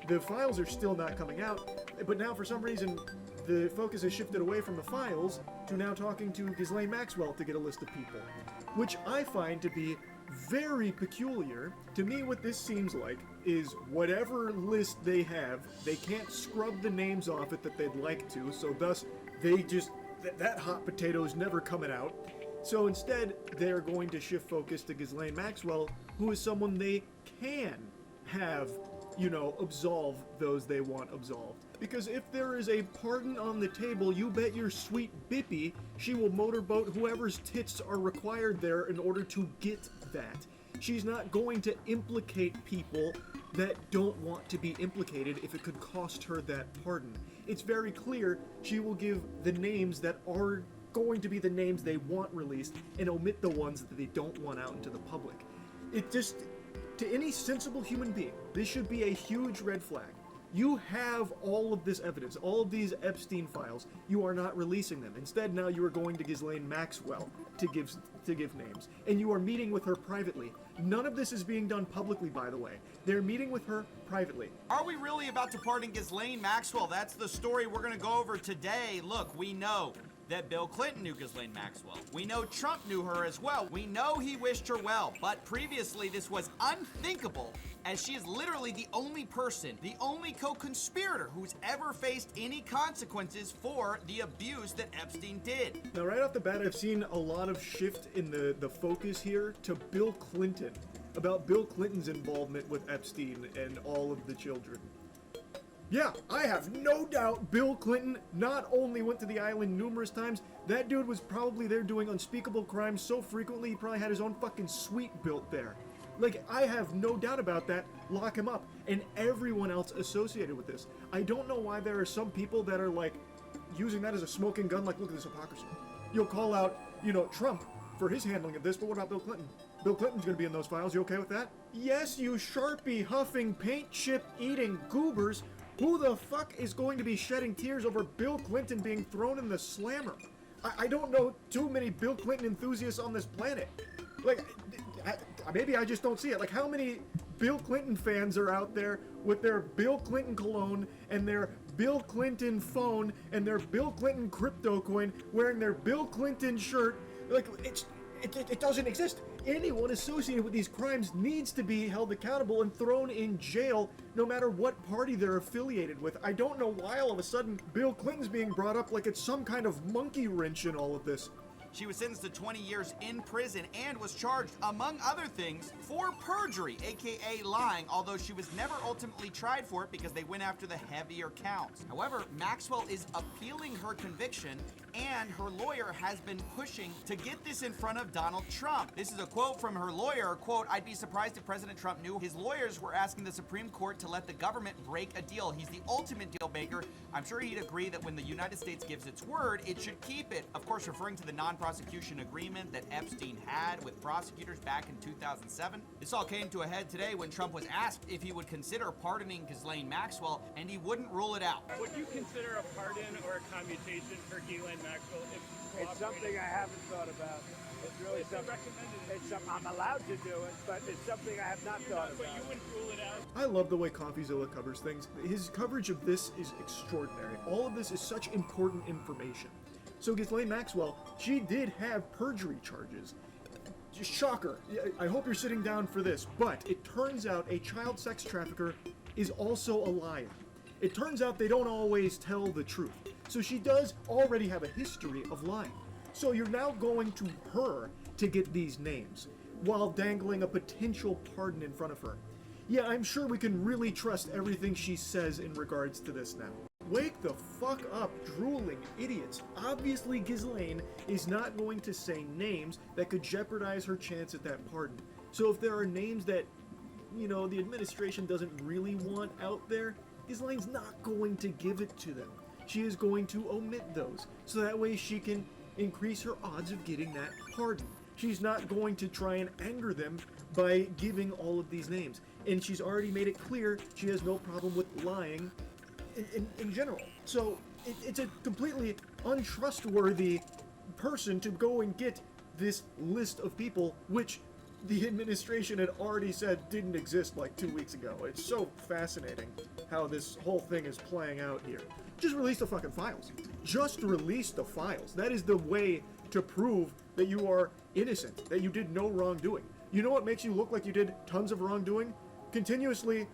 The files are still not coming out, but now for some reason the focus has shifted away from the files to now talking to Ghislaine Maxwell to get a list of people, which I find to be very peculiar. To me, what this seems like is whatever list they have, they can't scrub the names off it that they'd like to, so thus they just, that hot potato is never coming out. So instead, they're going to shift focus to Ghislaine Maxwell, who is someone they can have, you know, absolve those they want absolved. Because if there is a pardon on the table, you bet your sweet bippy she will motorboat whoever's tits are required there in order to get that. She's not going to implicate people that don't want to be implicated if it could cost her that pardon. It's very clear she will give the names that are going to be the names they want released and omit the ones that they don't want out into the public. It just, to any sensible human being, this should be a huge red flag. You have all of this evidence, all of these Epstein files. You are not releasing them. Instead, now you are going to Ghislaine Maxwell to give names. And you are meeting with her privately. None of this is being done publicly, by the way. They're meeting with her privately. Are we really about to pardon Ghislaine Maxwell? That's the story we're gonna go over today. Look, we know that Bill Clinton knew Ghislaine Maxwell. We know Trump knew her as well. We know he wished her well, but previously this was unthinkable, as she is literally the only person, the only co-conspirator who's ever faced any consequences for the abuse that Epstein did. Now, right off the bat, I've seen a lot of shift in the focus here to Bill Clinton, about Bill Clinton's involvement with Epstein and all of the children. Yeah, I have no doubt Bill Clinton not only went to the island numerous times, that dude was probably there doing unspeakable crimes so frequently he probably had his own fucking suite built there. Like, I have no doubt about that. Lock him up. And everyone else associated with this. I don't know why there are some people that are, like, using that as a smoking gun, like, look at this hypocrisy. You'll call out, you know, Trump for his handling of this, but what about Bill Clinton? Bill Clinton's gonna be in those files. You okay with that? Yes, you Sharpie huffing, paint chip eating goobers. Who the fuck is going to be shedding tears over Bill Clinton being thrown in the slammer? I don't know too many Bill Clinton enthusiasts on this planet. Like, maybe I just don't see it. Like, how many Bill Clinton fans are out there with their Bill Clinton cologne and their Bill Clinton phone and their Bill Clinton crypto coin, wearing their Bill Clinton shirt? Like, it doesn't exist. Anyone associated with these crimes needs to be held accountable and thrown in jail, no matter what party they're affiliated with. I don't know why all of a sudden Bill Clinton's being brought up like it's some kind of monkey wrench in all of this. She was sentenced to 20 years in prison and was charged, among other things, for perjury, aka lying, although she was never ultimately tried for it because they went after the heavier counts. However, Maxwell is appealing her conviction, and her lawyer has been pushing to get this in front of Donald Trump. This is a quote from her lawyer, quote, "I'd be surprised if President Trump knew his lawyers were asking the Supreme Court to let the government break a deal. He's the ultimate deal maker. I'm sure he'd agree that when the United States gives its word, it should keep it." Of course, referring to the non-prosecution agreement that Epstein had with prosecutors back in 2007. This all came to a head today when Trump was asked if he would consider pardoning Ghislaine Maxwell, and he wouldn't rule it out. Would you consider a pardon or a commutation for Ghislaine Maxwell if It's something I haven't thought about. It's really something. It's something I'm allowed to do it, but it's something I have not thought about. But you wouldn't rule it out? I love the way CoffeeZilla covers things. His coverage of this is extraordinary. All of this is such important information. So Ghislaine Maxwell, she did have perjury charges. Shocker. I hope you're sitting down for this, but it turns out a child sex trafficker is also a liar. It turns out they don't always tell the truth. So she does already have a history of lying. So you're now going to her to get these names, while dangling a potential pardon in front of her. Yeah, I'm sure we can really trust everything she says in regards to this now. Wake the fuck up, drooling idiots. Obviously, Ghislaine is not going to say names that could jeopardize her chance at that pardon. So if there are names that, you know, the administration doesn't really want out there, Ghislaine's not going to give it to them. She is going to omit those, so that way she can increase her odds of getting that pardon. She's not going to try and anger them by giving all of these names. And she's already made it clear she has no problem with lying in general. So it's a completely untrustworthy person to go and get this list of people, which the administration had already said didn't exist like 2 weeks ago. It's so fascinating how this whole thing is playing out here. Just release the fucking files. Just release the files. That is the way to prove that you are innocent, that you did no wrongdoing. You know what makes you look like you did tons of wrongdoing? Continuously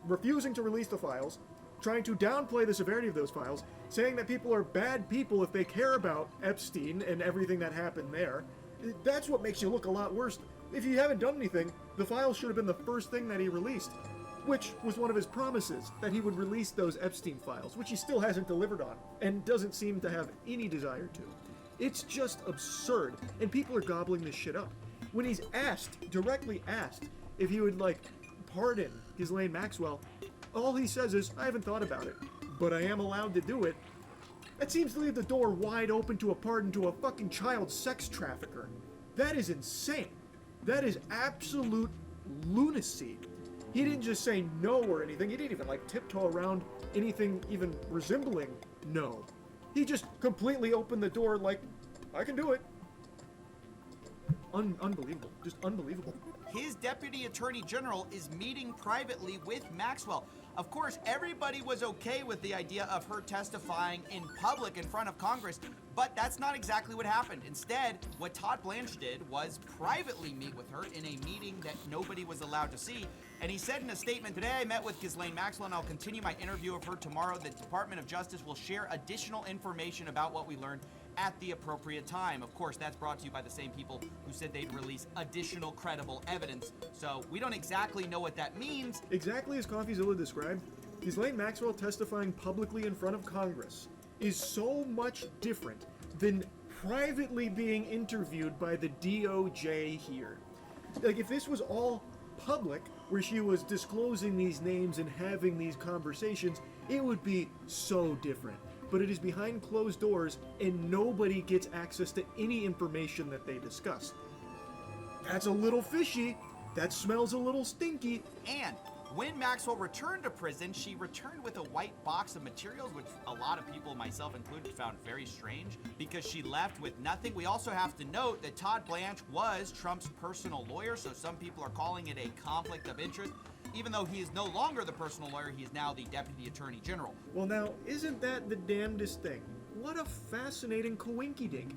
refusing to release the files, trying to downplay the severity of those files, saying that people are bad people if they care about Epstein and everything that happened there. That's what makes you look a lot worse. If you haven't done anything, the files should have been the first thing that he released, which was one of his promises, that he would release those Epstein files, which he still hasn't delivered on, and doesn't seem to have any desire to. It's just absurd, and people are gobbling this shit up. When he's asked, directly asked, if he would, like, pardon Ghislaine Maxwell, all he says is, I haven't thought about it, but I am allowed to do it. That seems to leave the door wide open to a pardon to a fucking child sex trafficker. That is insane. That is absolute lunacy. He didn't just say no or anything. He didn't even like tiptoe around anything even resembling no. He just completely opened the door like, I can do it. Unbelievable. Just unbelievable. His deputy attorney general is meeting privately with Maxwell. Of course, everybody was okay with the idea of her testifying in public in front of Congress, but that's not exactly what happened. Instead, what Todd Blanche did was privately meet with her in a meeting that nobody was allowed to see. And he said in a statement, "Today I met with Ghislaine Maxwell and I'll continue my interview of her tomorrow. The Department of Justice will share additional information about what we learned at the appropriate time." Of course, that's brought to you by the same people who said they'd release additional credible evidence. So we don't exactly know what that means. Exactly as CoffeeZilla described, Ghislaine Maxwell testifying publicly in front of Congress is so much different than privately being interviewed by the DOJ here. Like, if this was all public, where she was disclosing these names and having these conversations, it would be so different. But it is behind closed doors, and nobody gets access to any information that they discuss. That's a little fishy. That smells a little stinky. And when Maxwell returned to prison, she returned with a white box of materials, which a lot of people, myself included, found very strange because she left with nothing. We also have to note that Todd Blanche was Trump's personal lawyer, so some people are calling it a conflict of interest. Even though he is no longer the personal lawyer, he is now the deputy attorney general. Well, now, isn't that the damnedest thing? What a fascinating coinkydink.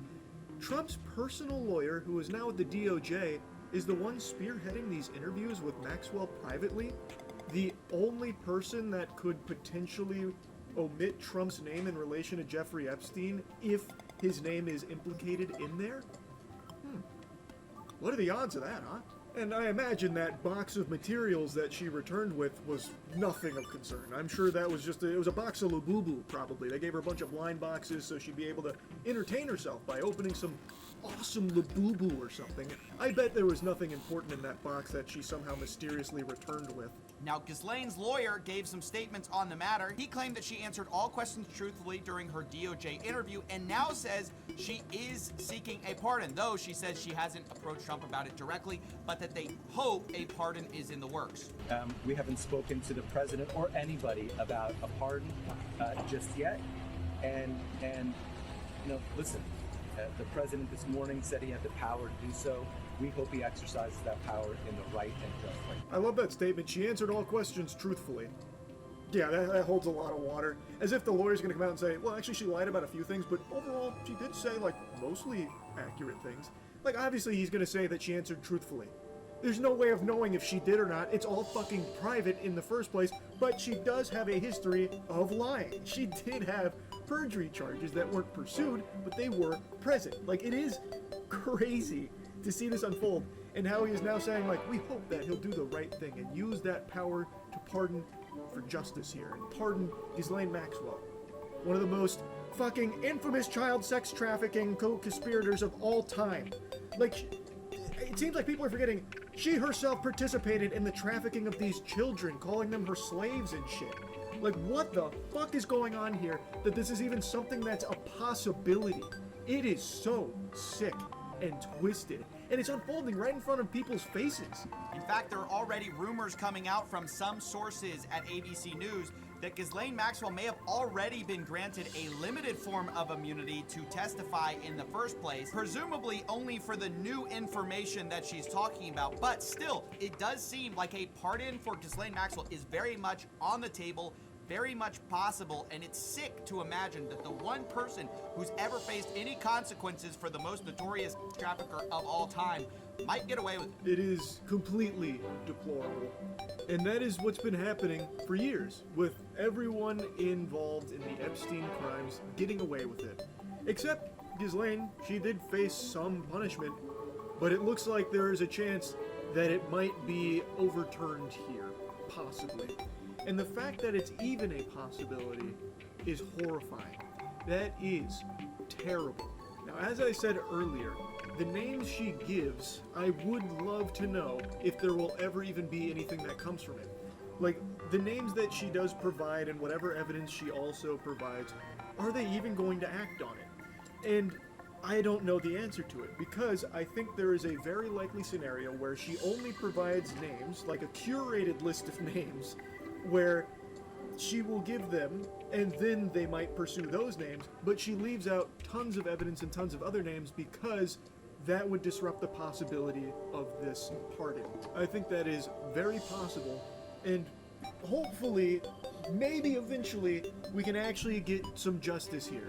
Trump's personal lawyer, who is now at the DOJ, is the one spearheading these interviews with Maxwell privately. The only person that could potentially omit Trump's name in relation to Jeffrey Epstein if his name is implicated in there? What are the odds of that, huh? And I imagine that box of materials that she returned with was nothing of concern. I'm sure that was it was a box of Labubu, probably. They gave her a bunch of blind boxes so she'd be able to entertain herself by opening some awesome Labubu or something. I bet there was nothing important in that box that she somehow mysteriously returned with. Now, Ghislaine's lawyer gave some statements on the matter. He claimed that she answered all questions truthfully during her DOJ interview and now says she is seeking a pardon, though she says she hasn't approached Trump about it directly, but that they hope a pardon is in the works. We haven't spoken to the president or anybody about a pardon just yet. And listen, the president this morning said he had the power to do so. We hope he exercises that power in the right and just way. I love that statement. She answered all questions truthfully. Yeah, that holds a lot of water. As if the lawyer's going to come out and say, well, actually, she lied about a few things, but overall, she did say, mostly accurate things. Obviously, he's going to say that she answered truthfully. There's no way of knowing if she did or not. It's all fucking private in the first place, but she does have a history of lying. She did have perjury charges that weren't pursued, but they were present. It is crazy to see this unfold, and how he is now saying, we hope that he'll do the right thing and use that power to pardon for justice here, and pardon Ghislaine Maxwell, one of the most fucking infamous child sex trafficking co-conspirators of all time. It seems like people are forgetting she herself participated in the trafficking of these children, calling them her slaves and shit. What the fuck is going on here that this is even something that's a possibility? It is so sick and twisted, and it's unfolding right in front of people's faces. In fact, there are already rumors coming out from some sources at ABC News that Ghislaine Maxwell may have already been granted a limited form of immunity to testify in the first place, presumably only for the new information that she's talking about. But still, it does seem like a pardon for Ghislaine Maxwell is very much on the table, very much possible, and it's sick to imagine that the one person who's ever faced any consequences for the most notorious trafficker of all time might get away with it. It is completely deplorable. And that is what's been happening for years, with everyone involved in the Epstein crimes getting away with it. Except Ghislaine, she did face some punishment, but it looks like there is a chance that it might be overturned here, possibly. And the fact that it's even a possibility is horrifying. That is terrible. Now, as I said earlier, the names she gives, I would love to know if there will ever even be anything that comes from it. The names that she does provide and whatever evidence she also provides, are they even going to act on it? And I don't know the answer to it, because I think there is a very likely scenario where she only provides names, like a curated list of names, where she will give them, and then they might pursue those names, but she leaves out tons of evidence and tons of other names because that would disrupt the possibility of this pardon. I think that is very possible, and hopefully, maybe eventually, we can actually get some justice here.